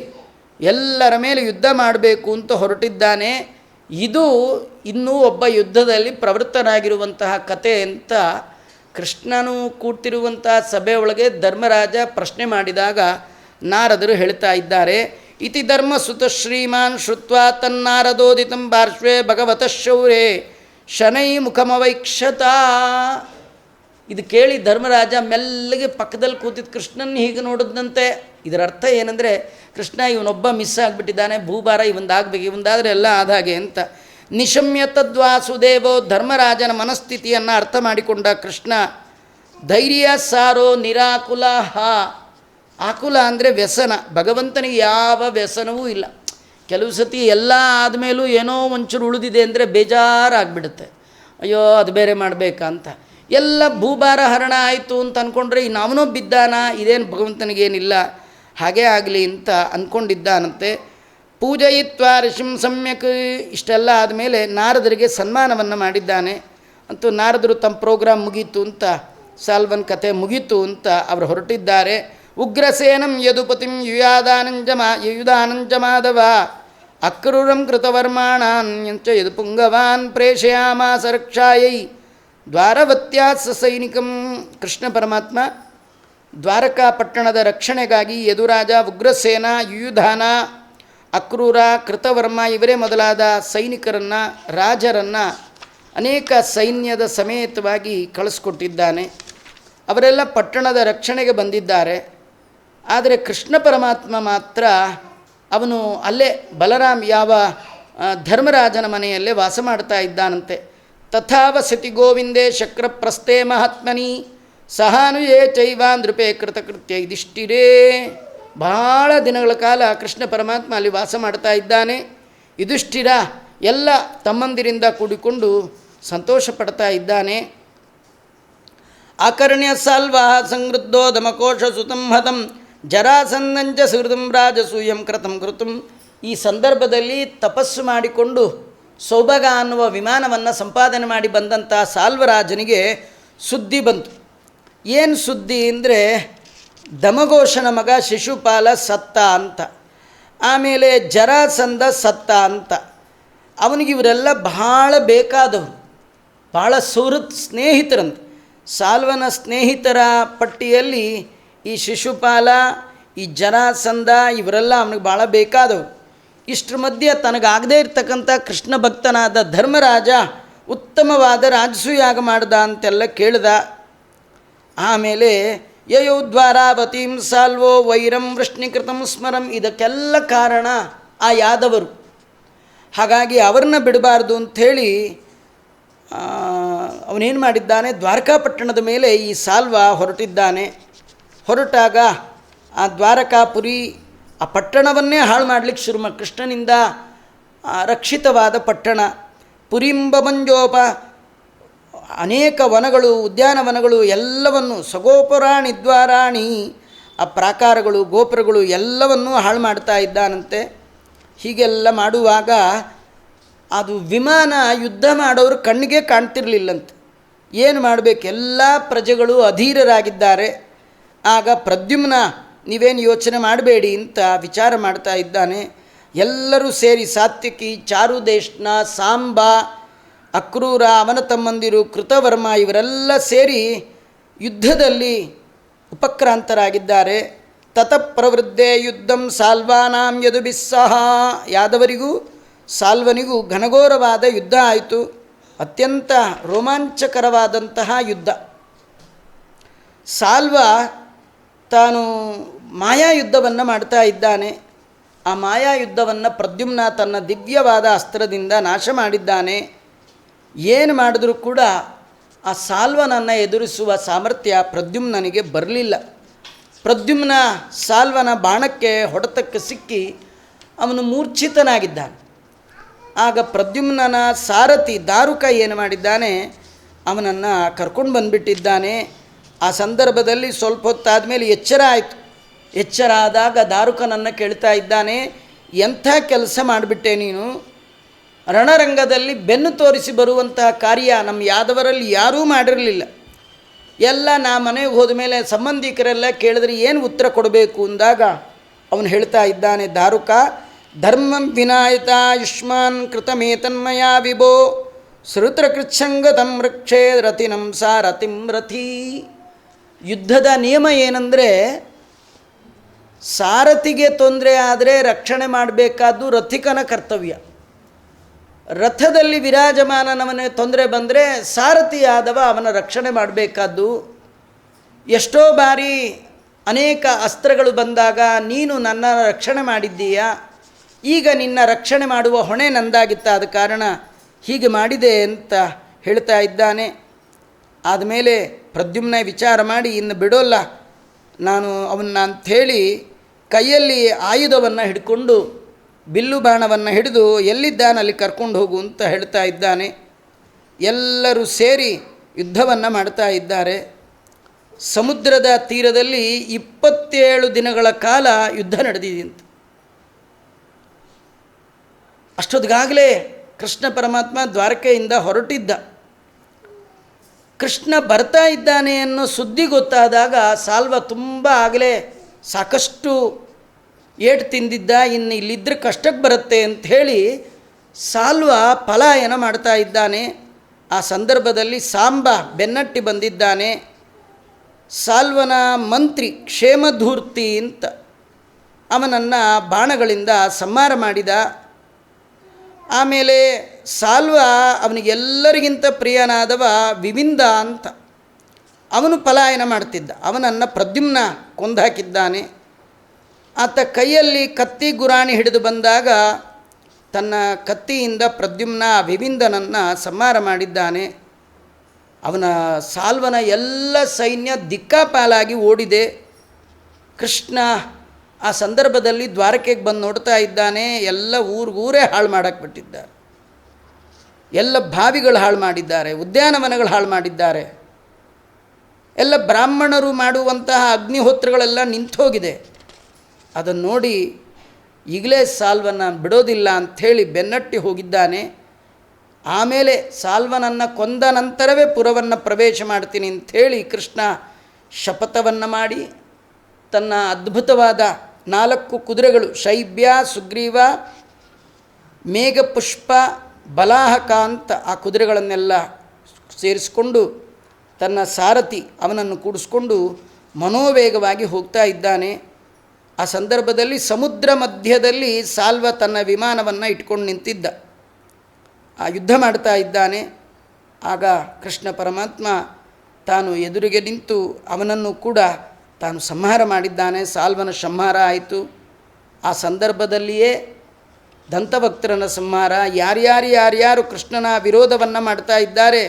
ಎಲ್ಲರ ಮೇಲೆ ಯುದ್ಧ ಮಾಡಬೇಕು ಅಂತ ಹೊರಟಿದ್ದಾನೆ. ಇದು ಇನ್ನೂ ಒಬ್ಬ ಯುದ್ಧದಲ್ಲಿ ಪ್ರವೃತ್ತನಾಗಿರುವಂತಹ ಕತೆ ಅಂತ ಕೃಷ್ಣನು ಕೂಡ್ತಿರುವಂತಹ ಸಭೆಯೊಳಗೆ ಧರ್ಮರಾಜ ಪ್ರಶ್ನೆ ಮಾಡಿದಾಗ ನಾರದರು ಹೇಳ್ತಾ ಇದ್ದಾರೆ. ಇತಿ ಧರ್ಮಸುತ ಶ್ರೀಮಾನ್ ಶ್ರುತ್ವಾ ತನ್ನಾರದೋದಿತಂ ಪಾರ್ಶ್ವೇ ಭಗವತಃ ಶೌರೇ ಶನೈ ಮುಖಮವೈಕ್ಷತ. ಇದು ಕೇಳಿ ಧರ್ಮರಾಜ ಮೆಲ್ಲಗೆ ಪಕ್ಕದಲ್ಲಿ ಕೂತಿದ್ದು ಕೃಷ್ಣನ ಹೀಗೆ ನೋಡಿದಂತೆ. ಇದರ ಅರ್ಥ ಏನಂದರೆ, ಕೃಷ್ಣ ಇವನೊಬ್ಬ ಮಿಸ್ ಆಗಿಬಿಟ್ಟಿದ್ದಾನೆ, ಭೂಭಾರ ಇವಂದಾಗಬೇಕು, ಇವಂದಾದರೆ ಎಲ್ಲ ಆದಾಗೆ ಅಂತ. ನಿಶಮ್ಯ ತದ್ವಾಸುದೇವೋ, ಧರ್ಮರಾಜನ ಮನಸ್ಥಿತಿಯನ್ನು ಅರ್ಥ ಮಾಡಿಕೊಂಡ ಕೃಷ್ಣ, ಧೈರ್ಯ ಸಾರೋ ನಿರಾಕುಲ. ಆಕುಲ ಅಂದರೆ ವ್ಯಸನ. ಭಗವಂತನಿಗೆ ಯಾವ ವ್ಯಸನವೂ ಇಲ್ಲ. ಕೆಲವು ಸತಿ ಎಲ್ಲ ಆದಮೇಲೂ ಏನೋ ಒಂಚೂರು ಉಳಿದಿದೆ ಅಂದರೆ ಬೇಜಾರಾಗ್ಬಿಡುತ್ತೆ. ಅಯ್ಯೋ ಅದು ಬೇರೆ ಮಾಡಬೇಕಾ ಅಂತ. ಎಲ್ಲ ಭೂಭಾರ ಹರಣ ಆಯಿತು ಅಂತ ಅಂದ್ಕೊಂಡ್ರೆ ಇನ್ನು ಅವನೋ ಬಿದ್ದಾನ, ಇದೇನು ಭಗವಂತನಿಗೇನಿಲ್ಲ, ಹಾಗೇ ಆಗಲಿ ಅಂತ ಅಂದ್ಕೊಂಡಿದ್ದಾನಂತೆ. ಪೂಜಯಿತ್ವ ಋಷಿಂ ಸಮ್ಯಕ್. ಇಷ್ಟೆಲ್ಲ ಆದಮೇಲೆ ನಾರದರಿಗೆ ಸನ್ಮಾನವನ್ನು ಮಾಡಿದ್ದಾನೆ. ಅಂತೂ ನಾರದರು ತಮ್ಮ ಪ್ರೋಗ್ರಾಮ್ ಮುಗೀತು ಅಂತ, ಸಾಲ್ವನ್ ಕಥೆ ಮುಗೀತು ಅಂತ ಅವರು ಹೊರಟಿದ್ದಾರೆ. ಉಗ್ರಸೇನಂ ಯದುಪತಿಂ ಯುಯುಧಾನಂಜ ಮಾಧವ ಅಕ್ರೂರಂ ಕೃತವರ್ಮಾಣಾನ್ಯಂಚ ಯದು ಪುಂಗವಾನ್ ಪ್ರೇಷಯಾಮಾಸ ರಕ್ಷಾಯೈ ದ್ವಾರವತ್ಯಾಸ ಸೈನಿಕಂ. ಕೃಷ್ಣ ಪರಮಾತ್ಮ ದ್ವಾರಕಾ ಪಟ್ಟಣದ ರಕ್ಷಣೆಗಾಗಿ ಯದುರಾಜ, ಉಗ್ರಸೇನ, ಯುಯುಧಾನ, ಅಕ್ರೂರ, ಕೃತವರ್ಮ ಇವರೇ ಮೊದಲಾದ ಸೈನಿಕರನ್ನು, ರಾಜರನ್ನು ಅನೇಕ ಸೈನ್ಯದ ಸಮೇತವಾಗಿ ಕಳಿಸ್ಕೊಟ್ಟಿದ್ದಾನೆ. ಅವರೆಲ್ಲ ಪಟ್ಟಣದ ರಕ್ಷಣೆಗೆ ಬಂದಿದ್ದಾರೆ. ಆದರೆ ಕೃಷ್ಣ ಪರಮಾತ್ಮ ಮಾತ್ರ ಅವನು ಅಲ್ಲೇ ಬಲರಾಮ್ ಯಾವ ಧರ್ಮರಾಜನ ಮನೆಯಲ್ಲೇ ವಾಸ ಮಾಡ್ತಾ ಇದ್ದಾನಂತೆ. ತಥಾವಸತಿ ಗೋವಿಂದೇ ಶಕ್ರಪ್ರಸ್ಥೆ ಮಹಾತ್ಮನಿ ಸಹಾನುಯೇ ಚೈವ ನೃಪೇ ಕೃತಕೃತ್ಯ ಇದಿಷ್ಟಿರೇ. ಬಹಳ ದಿನಗಳ ಕಾಲ ಕೃಷ್ಣ ಪರಮಾತ್ಮ ಅಲ್ಲಿ ವಾಸ ಮಾಡ್ತಾ ಇದ್ದಾನೆ. ಯುಧಿಷ್ಠಿರ ಎಲ್ಲ ತಮ್ಮಂದಿರಿಂದ ಕೂಡಿಕೊಂಡು ಸಂತೋಷ ಪಡ್ತಾ ಇದ್ದಾನೆ. ಆಕರ್ಣ್ಯ ಸಾಲ್ವಾ ಸಂವೃದ್ಧೋ ಧಮಕೋಶ ಸುತಂ ಹತಂ ಜರಾಸಂದಂಚ ಸುಹೃದಂ ರಾಜಸೂಯಂ ಕೃತಂ ಕೃತಂ. ಈ ಸಂದರ್ಭದಲ್ಲಿ ತಪಸ್ಸು ಮಾಡಿಕೊಂಡು ಸೌಭಗ ಅನ್ನುವ ವಿಮಾನವನ್ನು ಸಂಪಾದನೆ ಮಾಡಿ ಬಂದಂಥ ಸಾಲ್ವರಾಜನಿಗೆ ಸುದ್ದಿ ಬಂತು. ಏನು ಸುದ್ದಿ ಅಂದರೆ ದಮಘೋಷನ ಮಗ ಶಿಶುಪಾಲ ಸತ್ತ ಅಂತ, ಆಮೇಲೆ ಜರಾಸಂಧ ಸತ್ತ ಅಂತ. ಅವನಿಗೆ ಇವರೆಲ್ಲ ಬಹಳ ಬೇಕಾದವರು, ಬಹಳ ಸುಹೃತ್ ಸ್ನೇಹಿತರಂತೆ. ಸಾಲ್ವನ ಸ್ನೇಹಿತರ ಪಟ್ಟಿಯಲ್ಲಿ ಈ ಶಿಶುಪಾಲ, ಈ ಜರಾಸಂಧ ಇವರೆಲ್ಲ ಅವನಿಗೆ ಭಾಳ ಬೇಕಾದವರು. ಇಷ್ಟರ ಮಧ್ಯೆ ತನಗಾಗದೇ ಇರ್ತಕ್ಕಂಥ ಕೃಷ್ಣ ಭಕ್ತನಾದ ಧರ್ಮರಾಜ ಉತ್ತಮವಾದ ರಾಜಸೂಯಾಗ ಮಾಡ್ದ ಅಂತೆಲ್ಲ ಕೇಳ್ದ. ಆಮೇಲೆ ಯಯೌ ದ್ವಾರಾವತೀಂ ಸಾಲ್ವೋ ವೈರಂ ವೃಷ್ಣೀಕೃತಂ ಸ್ಮರಂ. ಇದಕ್ಕೆಲ್ಲ ಕಾರಣ ಆ ಯಾದವರು. ಹಾಗಾಗಿ ಅವ್ರನ್ನ ಬಿಡಬಾರ್ದು ಅಂಥೇಳಿ ಅವನೇನು ಮಾಡಿದ್ದಾನೆ, ದ್ವಾರಕಾಪಟ್ಟಣದ ಮೇಲೆ ಈ ಸಾಲ್ವ ಹೊರಟಿದ್ದಾನೆ. ಹೊರಟಾಗ ಆ ದ್ವಾರಕಾಪುರಿ ಆ ಪಟ್ಟಣವನ್ನೇ ಹಾಳು ಮಾಡಲಿಕ್ಕೆ ಶುರು ಕೃಷ್ಣನಿಂದ ರಕ್ಷಿತವಾದ ಪಟ್ಟಣ. ಪುರಿಂಬಮಂಜೋಪ ಅನೇಕ ವನಗಳು, ಉದ್ಯಾನವನಗಳು ಎಲ್ಲವನ್ನು ಸಗೋಪುರಾಣಿ ದ್ವಾರಾಣಿ, ಆ ಪ್ರಾಕಾರಗಳು, ಗೋಪುರಗಳು ಎಲ್ಲವನ್ನೂ ಹಾಳು ಮಾಡ್ತಾ ಇದ್ದಾನಂತೆ. ಹೀಗೆಲ್ಲ ಮಾಡುವಾಗ ಅದು ವಿಮಾನ ಯುದ್ಧ ಮಾಡೋರು ಕಣ್ಣಿಗೆ ಕಾಣ್ತಿರ್ಲಿಲ್ಲಂತೆ. ಏನು ಮಾಡಬೇಕು, ಎಲ್ಲ ಪ್ರಜೆಗಳು ಅಧೀರರಾಗಿದ್ದಾರೆ. ಆಗ ಪ್ರದ್ಯುಮ್ನ ನೀವೇನು ಯೋಚನೆ ಮಾಡಬೇಡಿ ಅಂತ ವಿಚಾರ ಮಾಡ್ತಾ ಇದ್ದಾನೆ. ಎಲ್ಲರೂ ಸೇರಿ ಸಾತ್ಯಕಿ, ಚಾರುದೇಶ್ನ, ಸಾಂಬ, ಅಕ್ರೂರ, ಅವನ ತಮ್ಮಂದಿರು, ಕೃತವರ್ಮ ಇವರೆಲ್ಲ ಸೇರಿ ಯುದ್ಧದಲ್ಲಿ ಉಪಕ್ರಾಂತರಾಗಿದ್ದಾರೆ. ತತಃ ಪ್ರವೃದ್ಧೆ ಯುದ್ಧಂ ಸಾಲ್ವಾನಾಂ ಯದುಬಿಸ್ಸಹ. ಯಾದವರಿಗೂ ಸಾಲ್ವನಿಗೂ ಘನಘೋರವಾದ ಯುದ್ಧ ಆಯಿತು. ಅತ್ಯಂತ ರೋಮಾಂಚಕರವಾದಂತಹ ಯುದ್ಧ. ಸಾಲ್ವ ತಾನು ಮಾಯಾಯುದ್ಧವನ್ನು ಮಾಡ್ತಾ ಇದ್ದಾನೆ. ಆ ಮಾಯಾಯುದ್ಧವನ್ನು ಪ್ರದ್ಯುಮ್ನ ತನ್ನ ದಿವ್ಯವಾದ ಅಸ್ತ್ರದಿಂದ ನಾಶ ಮಾಡಿದ್ದಾನೆ. ಏನು ಮಾಡಿದ್ರೂ ಕೂಡ ಆ ಸಾಲ್ವನನ್ನು ಎದುರಿಸುವ ಸಾಮರ್ಥ್ಯ ಪ್ರದ್ಯುಮ್ನನಿಗೆ ಬರಲಿಲ್ಲ. ಪ್ರದ್ಯುಮ್ನ ಸಾಲ್ವನ ಬಾಣಕ್ಕೆ ಹೊಡೆತಕ್ಕೆ ಸಿಕ್ಕಿ ಅವನು ಮೂರ್ಛಿತನಾಗಿದ್ದಾನೆ. ಆಗ ಪ್ರದ್ಯುಮ್ನನ ಸಾರಥಿ ದಾರುಕ ಏನು ಮಾಡಿದ್ದಾನೆ, ಅವನನ್ನು ಕರ್ಕೊಂಡು ಬಂದುಬಿಟ್ಟಿದ್ದಾನೆ. ಆ ಸಂದರ್ಭದಲ್ಲಿ ಸ್ವಲ್ಪ ಹೊತ್ತಾದ ಮೇಲೆ ಎಚ್ಚರ ಆಯಿತು. ಎಚ್ಚರ ಆದಾಗ ದಾರುಕನನ್ನು ಕೇಳ್ತಾ ಇದ್ದಾನೆ, ಎಂಥ ಕೆಲಸ ಮಾಡಿಬಿಟ್ಟೆ ನೀನು, ರಣರಂಗದಲ್ಲಿ ಬೆನ್ನು ತೋರಿಸಿ ಬರುವಂತಹ ಕಾರ್ಯ ನಮ್ಮ ಯಾದವರಲ್ಲಿ ಯಾರೂ ಮಾಡಿರಲಿಲ್ಲ. ಎಲ್ಲ ನಾ ಮನೆಗೆ ಹೋದ ಮೇಲೆ ಸಂಬಂಧಿಕರೆಲ್ಲ ಕೇಳಿದ್ರೆ ಏನು ಉತ್ತರ ಕೊಡಬೇಕು ಅಂದಾಗ ಅವನು ಹೇಳ್ತಾ ಇದ್ದಾನೆ, ದಾರುಕ ಧರ್ಮಂ ವಿನಾಯತ ಯುಷ್ಮಾನ್ ಕೃತಮೇತನ್ಮಯ ವಿಭೋ ಶ್ರುತೃಕೃಚ್ಛಂಗತಂ ವೃಕ್ಷೇ ರತಿನಂ ಸಾ ರತಿಂ ರಥಿ. ಯುದ್ಧದ ನಿಯಮ ಏನಂದರೆ, ಸಾರಥಿಗೆ ತೊಂದರೆ ಆದರೆ ರಕ್ಷಣೆ ಮಾಡಬೇಕಾದ್ದು ರಥಿಕನ ಕರ್ತವ್ಯ. ರಥದಲ್ಲಿ ವಿರಾಜಮಾನನವನಿಗೆ ತೊಂದರೆ ಬಂದರೆ ಸಾರಥಿಯಾದವ ಅವನ ರಕ್ಷಣೆ ಮಾಡಬೇಕಾದ್ದು. ಎಷ್ಟೋ ಬಾರಿ ಅನೇಕ ಅಸ್ತ್ರಗಳು ಬಂದಾಗ ನೀನು ನನ್ನ ರಕ್ಷಣೆ ಮಾಡಿದ್ದೀಯಾ, ಈಗ ನಿನ್ನ ರಕ್ಷಣೆ ಮಾಡುವ ಹೊಣೆ ನಂದಾಗಿತ್ತ, ಆದ ಕಾರಣ ಹೀಗೆ ಮಾಡಿದೆ ಅಂತ ಹೇಳ್ತಾ ಇದ್ದಾನೆ. ಆದಮೇಲೆ ಪ್ರದ್ಯುಮ್ನ ವಿಚಾರ ಮಾಡಿ ಇನ್ನು ಬಿಡೋಲ್ಲ ನಾನು ಅವನ್ನ ಅಂಥೇಳಿ ಕೈಯಲ್ಲಿ ಆಯುಧವನ್ನು ಹಿಡ್ಕೊಂಡು ಬಿಲ್ಲು ಬಾಣವನ್ನು ಹಿಡಿದು ಎಲ್ಲಿದ್ದಾನಲ್ಲಿ ಕರ್ಕೊಂಡು ಹೋಗು ಅಂತ ಹೇಳ್ತಾ ಇದ್ದಾನೆ. ಎಲ್ಲರೂ ಸೇರಿ ಯುದ್ಧವನ್ನು ಮಾಡ್ತಾ ಇದ್ದಾರೆ. ಸಮುದ್ರದ ತೀರದಲ್ಲಿ 27 ದಿನಗಳ ಕಾಲ ಯುದ್ಧ ನಡೆದಿದೆಯಂತೆ. ಅಷ್ಟೊತ್ತಿಗಾಗಲೇ ಕೃಷ್ಣ ಪರಮಾತ್ಮ ದ್ವಾರಕೆಯಿಂದ ಹೊರಟಿದ್ದ. ಕೃಷ್ಣ ಬರ್ತಾ ಇದ್ದಾನೆ ಅನ್ನೋ ಸುದ್ದಿ ಗೊತ್ತಾದಾಗ ಸಾಲ್ವ ತುಂಬ ಆಗಲೇ ಸಾಕಷ್ಟು ಏಟು ತಿಂದಿದ್ದ, ಇನ್ನು ಇಲ್ಲಿದ್ದರೆ ಕಷ್ಟಕ್ಕೆ ಬರುತ್ತೆ ಅಂಥೇಳಿ ಸಾಲ್ವ ಪಲಾಯನ ಮಾಡ್ತಾ ಇದ್ದಾನೆ. ಆ ಸಂದರ್ಭದಲ್ಲಿ ಸಾಂಬ ಬೆನ್ನಟ್ಟಿ ಬಂದಿದ್ದಾನೆ. ಸಾಲ್ವನ ಮಂತ್ರಿ ಕ್ಷೇಮಧೂರ್ತಿ ಅಂತ ಅವನನ್ನು ಬಾಣಗಳಿಂದ ಸಂಹಾರ ಮಾಡಿದ. ಆಮೇಲೆ ಸಾಲ್ವ ಅವನಿಗೆಲ್ಲರಿಗಿಂತ ಪ್ರಿಯನಾದವ ವಿವಿಂದ ಅಂತ ಅವನು ಪಲಾಯನ ಮಾಡ್ತಿದ್ದ. ಅವನನ್ನು ಪ್ರದ್ಯುಮ್ನ ಕೊಂದಾಕಿದ್ದಾನೆ. ಆತ ಕೈಯಲ್ಲಿ ಕತ್ತಿ ಗುರಾಣಿ ಹಿಡಿದು ಬಂದಾಗ ತನ್ನ ಕತ್ತಿಯಿಂದ ಪ್ರದ್ಯುಮ್ನ ವಿವಿಂದನನ್ನು ಸಂಹಾರ ಮಾಡಿದ್ದಾನೆ. ಅವನ ಸಾಲ್ವನ ಎಲ್ಲ ಸೈನ್ಯ ದಿಕ್ಕಾಪಾಲಾಗಿ ಓಡಿದೆ. ಕೃಷ್ಣ ಆ ಸಂದರ್ಭದಲ್ಲಿ ದ್ವಾರಕೆಗೆ ಬಂದು ನೋಡ್ತಾ ಇದ್ದಾನೆ. ಎಲ್ಲ ಊರೇ ಹಾಳು ಮಾಡಕ್ಕೆ ಬಿಟ್ಟಿದ್ದಾರೆ. ಎಲ್ಲ ಬಾವಿಗಳು ಹಾಳು ಮಾಡಿದ್ದಾರೆ, ಉದ್ಯಾನವನಗಳು ಹಾಳು ಮಾಡಿದ್ದಾರೆ. ಎಲ್ಲ ಬ್ರಾಹ್ಮಣರು ಮಾಡುವಂತಹ ಅಗ್ನಿಹೋತ್ರಗಳೆಲ್ಲ ನಿಂತೋಗಿದೆ. ಅದನ್ನು ನೋಡಿ ಈಗಲೇ ಸಾಲ್ವನ ಬಿಡೋದಿಲ್ಲ ಅಂಥೇಳಿ ಬೆನ್ನಟ್ಟಿ ಹೋಗಿದ್ದಾನೆ. ಆಮೇಲೆ ಸಾಲ್ವನನ್ನು ಕೊಂದ ನಂತರವೇ ಪುರವನ್ನು ಪ್ರವೇಶ ಮಾಡ್ತೀನಿ ಅಂಥೇಳಿ ಕೃಷ್ಣ ಶಪಥವನ್ನು ಮಾಡಿ ತನ್ನ ಅದ್ಭುತವಾದ 4 ಕುದುರೆಗಳು ಶೈಬ್ಯ, ಸುಗ್ರೀವ, ಮೇಘಪುಷ್ಪ, ಬಲಾಹಕ ಅಂತ ಆ ಕುದುರೆಗಳನ್ನೆಲ್ಲ ಸೇರಿಸಿಕೊಂಡು ತನ್ನ ಸಾರಥಿ ಅವನನ್ನು ಕೂಡಿಸ್ಕೊಂಡು ಮನೋವೇಗವಾಗಿ ಹೋಗ್ತಾ ಇದ್ದಾನೆ. ಆ ಸಂದರ್ಭದಲ್ಲಿ ಸಮುದ್ರ ಮಧ್ಯದಲ್ಲಿ ಸಾಲ್ವ ತನ್ನ ವಿಮಾನವನ್ನು ಇಟ್ಕೊಂಡು ನಿಂತಿದ್ದ. ಆ ಯುದ್ಧ ಮಾಡ್ತಾ ಇದ್ದಾನೆ. ಆಗ ಕೃಷ್ಣ ಪರಮಾತ್ಮ ತಾನು ಎದುರಿಗೆ ನಿಂತು ಅವನನ್ನು ಕೂಡ ತಾನು ಸಂಹಾರ ಮಾಡಿದ್ದಾನೆ. ಸಾಲ್ವನ ಸಂಹಾರ ಆಯಿತು. ಆ ಸಂದರ್ಭದಲ್ಲಿಯೇ ದಂತಭಕ್ತರನ ಸಂಹಾರ. ಯಾರ್ಯಾರು ಕೃಷ್ಣನ ವಿರೋಧವನ್ನು ಮಾಡ್ತಾ ಇದ್ದಾರೆ,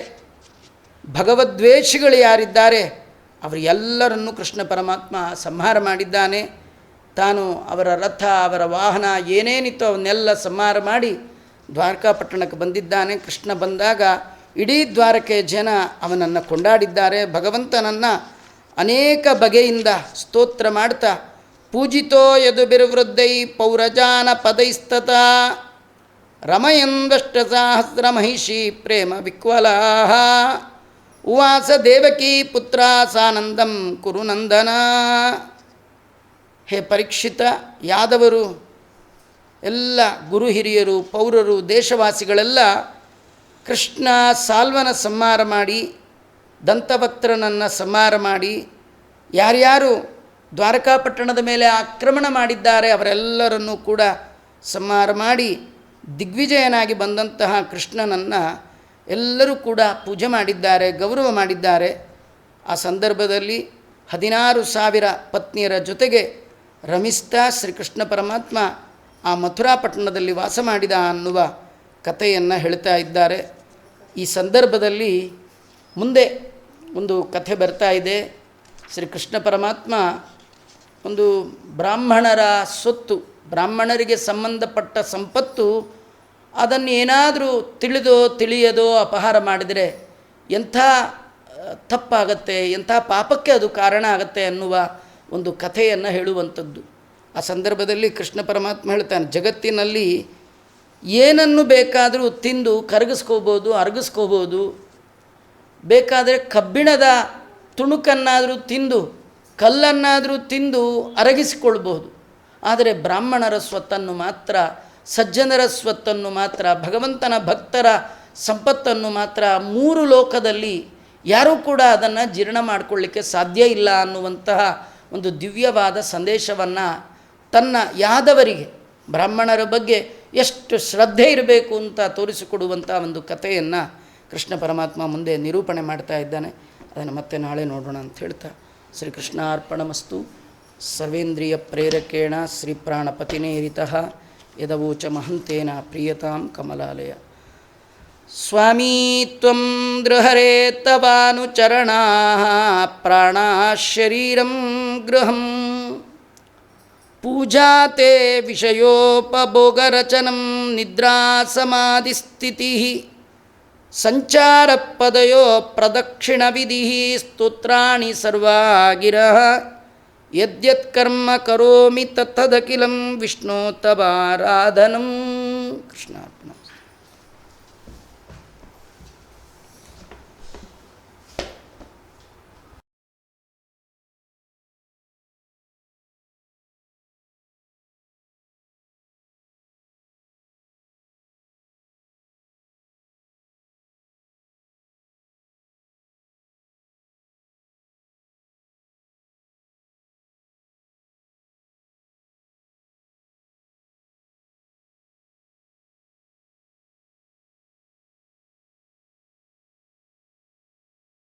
ಭಗವದ್ವೇಷಿಗಳು ಯಾರಿದ್ದಾರೆ ಅವರೆಲ್ಲರನ್ನು ಕೃಷ್ಣ ಪರಮಾತ್ಮ ಸಂಹಾರ ಮಾಡಿದ್ದಾನೆ. ತಾನು ಅವರ ರಥ, ಅವರ ವಾಹನ ಏನೇನಿತ್ತು ಅವನ್ನೆಲ್ಲ ಸಂಹಾರ ಮಾಡಿ ದ್ವಾರಕಾಪಟ್ಟಣಕ್ಕೆ ಬಂದಿದ್ದಾನೆ. ಕೃಷ್ಣ ಬಂದಾಗ ಇಡೀ ದ್ವಾರಕೆ ಜನ ಅವನನ್ನು ಕೊಂಡಾಡಿದ್ದಾರೆ. ಭಗವಂತನನ್ನು ಅನೇಕ ಬಗೆಯಿಂದ ಸ್ತೋತ್ರ ಮಾಡ್ತಾ ಪೂಜಿತೋ ಯದು ಬಿರ್ವೃದ್ಧೈ ಪೌರಜಾನ ಪದೈಸ್ತತ ರಮಯಂದಷ್ಟಸಹಸ್ರ ಮಹಿಷಿ ಪ್ರೇಮ ವಿಕ್ವಲಾಹ ಉವಾಸ ದೇವಕಿ ಪುತ್ರ ಸಾನಂದಂ ಕುರುನಂದನ. ಹೇ ಪರೀಕ್ಷಿತ, ಯಾದವರು ಎಲ್ಲ ಗುರು ಹಿರಿಯರು, ಪೌರರು, ದೇಶವಾಸಿಗಳೆಲ್ಲ ಕೃಷ್ಣ ಸಾಲ್ವನ ಸಂಹಾರ ಮಾಡಿ ದಂತಭಕ್ತರನನ್ನು ಸಂಹಾರ ಮಾಡಿ ಯಾರ್ಯಾರು ದ್ವಾರಕಾಪಟ್ಟಣದ ಮೇಲೆ ಆಕ್ರಮಣ ಮಾಡಿದ್ದಾರೆ ಅವರೆಲ್ಲರನ್ನೂ ಕೂಡ ಸಂಹಾರ ಮಾಡಿ ದಿಗ್ವಿಜಯನಾಗಿ ಬಂದಂತಹ ಕೃಷ್ಣನನ್ನು ಎಲ್ಲರೂ ಕೂಡ ಪೂಜೆ ಮಾಡಿದ್ದಾರೆ, ಗೌರವ ಮಾಡಿದ್ದಾರೆ. ಆ ಸಂದರ್ಭದಲ್ಲಿ 16,000 ಪತ್ನಿಯರ ಜೊತೆಗೆ ರಮಿಸ್ತಾ ಶ್ರೀಕೃಷ್ಣ ಪರಮಾತ್ಮ ಆ ಮಥುರಾಪಟ್ಟಣದಲ್ಲಿ ವಾಸ ಮಾಡಿದ ಅನ್ನುವ ಕಥೆಯನ್ನು ಹೇಳ್ತಾ ಇದ್ದಾರೆ. ಈ ಸಂದರ್ಭದಲ್ಲಿ ಮುಂದೆ ಒಂದು ಕಥೆ ಬರ್ತಾ ಇದೆ. ಶ್ರೀಕೃಷ್ಣ ಪರಮಾತ್ಮ ಒಂದು ಬ್ರಾಹ್ಮಣರ ಸೊತ್ತು, ಬ್ರಾಹ್ಮಣರಿಗೆ ಸಂಬಂಧಪಟ್ಟ ಸಂಪತ್ತು, ಅದನ್ನು ಏನಾದರೂ ತಿಳಿಯದೋ ಅಪಹಾರ ಮಾಡಿದರೆ ಎಂಥ ತಪ್ಪಾಗತ್ತೆ, ಎಂಥ ಪಾಪಕ್ಕೆ ಅದು ಕಾರಣ ಆಗತ್ತೆ ಅನ್ನುವ ಒಂದು ಕಥೆಯನ್ನು ಹೇಳುವಂಥದ್ದು. ಆ ಸಂದರ್ಭದಲ್ಲಿ ಕೃಷ್ಣ ಪರಮಾತ್ಮ ಹೇಳ್ತಾನೆ, ಜಗತ್ತಿನಲ್ಲಿ ಏನನ್ನು ಬೇಕಾದರೂ ತಿಂದು ಕರಗಿಸ್ಕೋಬೋದು, ಅರಗಿಸ್ಕೋಬೋದು. ಬೇಕಾದರೆ ಕಬ್ಬಿಣದ ತುಣುಕನ್ನಾದರೂ ತಿಂದು, ಕಲ್ಲನ್ನಾದರೂ ತಿಂದು ಅರಗಿಸಿಕೊಳ್ಬೋದು. ಆದರೆ ಬ್ರಾಹ್ಮಣರ ಸ್ವತ್ತನ್ನು ಮಾತ್ರ, ಸಜ್ಜನರ ಸ್ವತ್ತನ್ನು ಮಾತ್ರ, ಭಗವಂತನ ಭಕ್ತರ ಸಂಪತ್ತನ್ನು ಮಾತ್ರ 3 ಲೋಕದಲ್ಲಿ ಯಾರೂ ಕೂಡ ಅದನ್ನು ಜೀರ್ಣ ಮಾಡಿಕೊಳ್ಳಿಕ್ಕೆ ಸಾಧ್ಯ ಇಲ್ಲ ಅನ್ನುವಂತಹ ಒಂದು ದಿವ್ಯವಾದ ಸಂದೇಶವನ್ನು ತನ್ನ ಯಾದವರಿಗೆ, ಬ್ರಾಹ್ಮಣರ ಬಗ್ಗೆ ಎಷ್ಟು ಶ್ರದ್ಧೆ ಇರಬೇಕು ಅಂತ ತೋರಿಸಿಕೊಡುವಂಥ ಒಂದು ಕಥೆಯನ್ನು ಕೃಷ್ಣ ಪರಮಾತ್ಮ ಮುಂದೆ ನಿರೂಪಣೆ ಮಾಡ್ತಾ ಇದ್ದಾನೆ. ಅದನ್ನು ಮತ್ತೆ ನಾಳೆ ನೋಡೋಣ ಅಂತ ಹೇಳ್ತಾ ಶ್ರೀಕೃಷ್ಣಾರ್ಪಣಮಸ್ತು. ಸರ್ವೇಂದ್ರಿಯ ಪ್ರೇರಕೇಣ ಶ್ರೀಪ್ರಾಣಪತಿನೇರಿತಃ ಯದವೋಚ ಮಹಂತೇನ ಪ್ರಿಯತಾಂ ಕಮಲಾಲಯ. ಸ್ವಾಮೀ ತ್ವಂ ದೃಹರೇ ತವಾನುಚರಣಾಃ ಪ್ರಾಣಾಃ ಶರೀರಂ ಗೃಹಂ ಪೂಜಾತೆ ವಿಷಯೋಪಭೋಗರಚನಂ ನಿದ್ರಾ ಸಮಾಧಿಸ್ಥಿತಿಃ ಸಂಚಾರಪದಯೋ ಪ್ರದಕ್ಷಿಣವಿಧಿಃ ಸ್ತೋತ್ರಾಣಿ ಸರ್ವಾ ಗಿರಃ ಯದ್ಯತ್ಕರ್ಮ ಕರೋಮಿ ತತ್ತದಖಿಲಂ ವಿಷ್ಣೋ ತವಾರಾಧನಂ. ಕೃಷ್ಣಾರ್ಪಣ.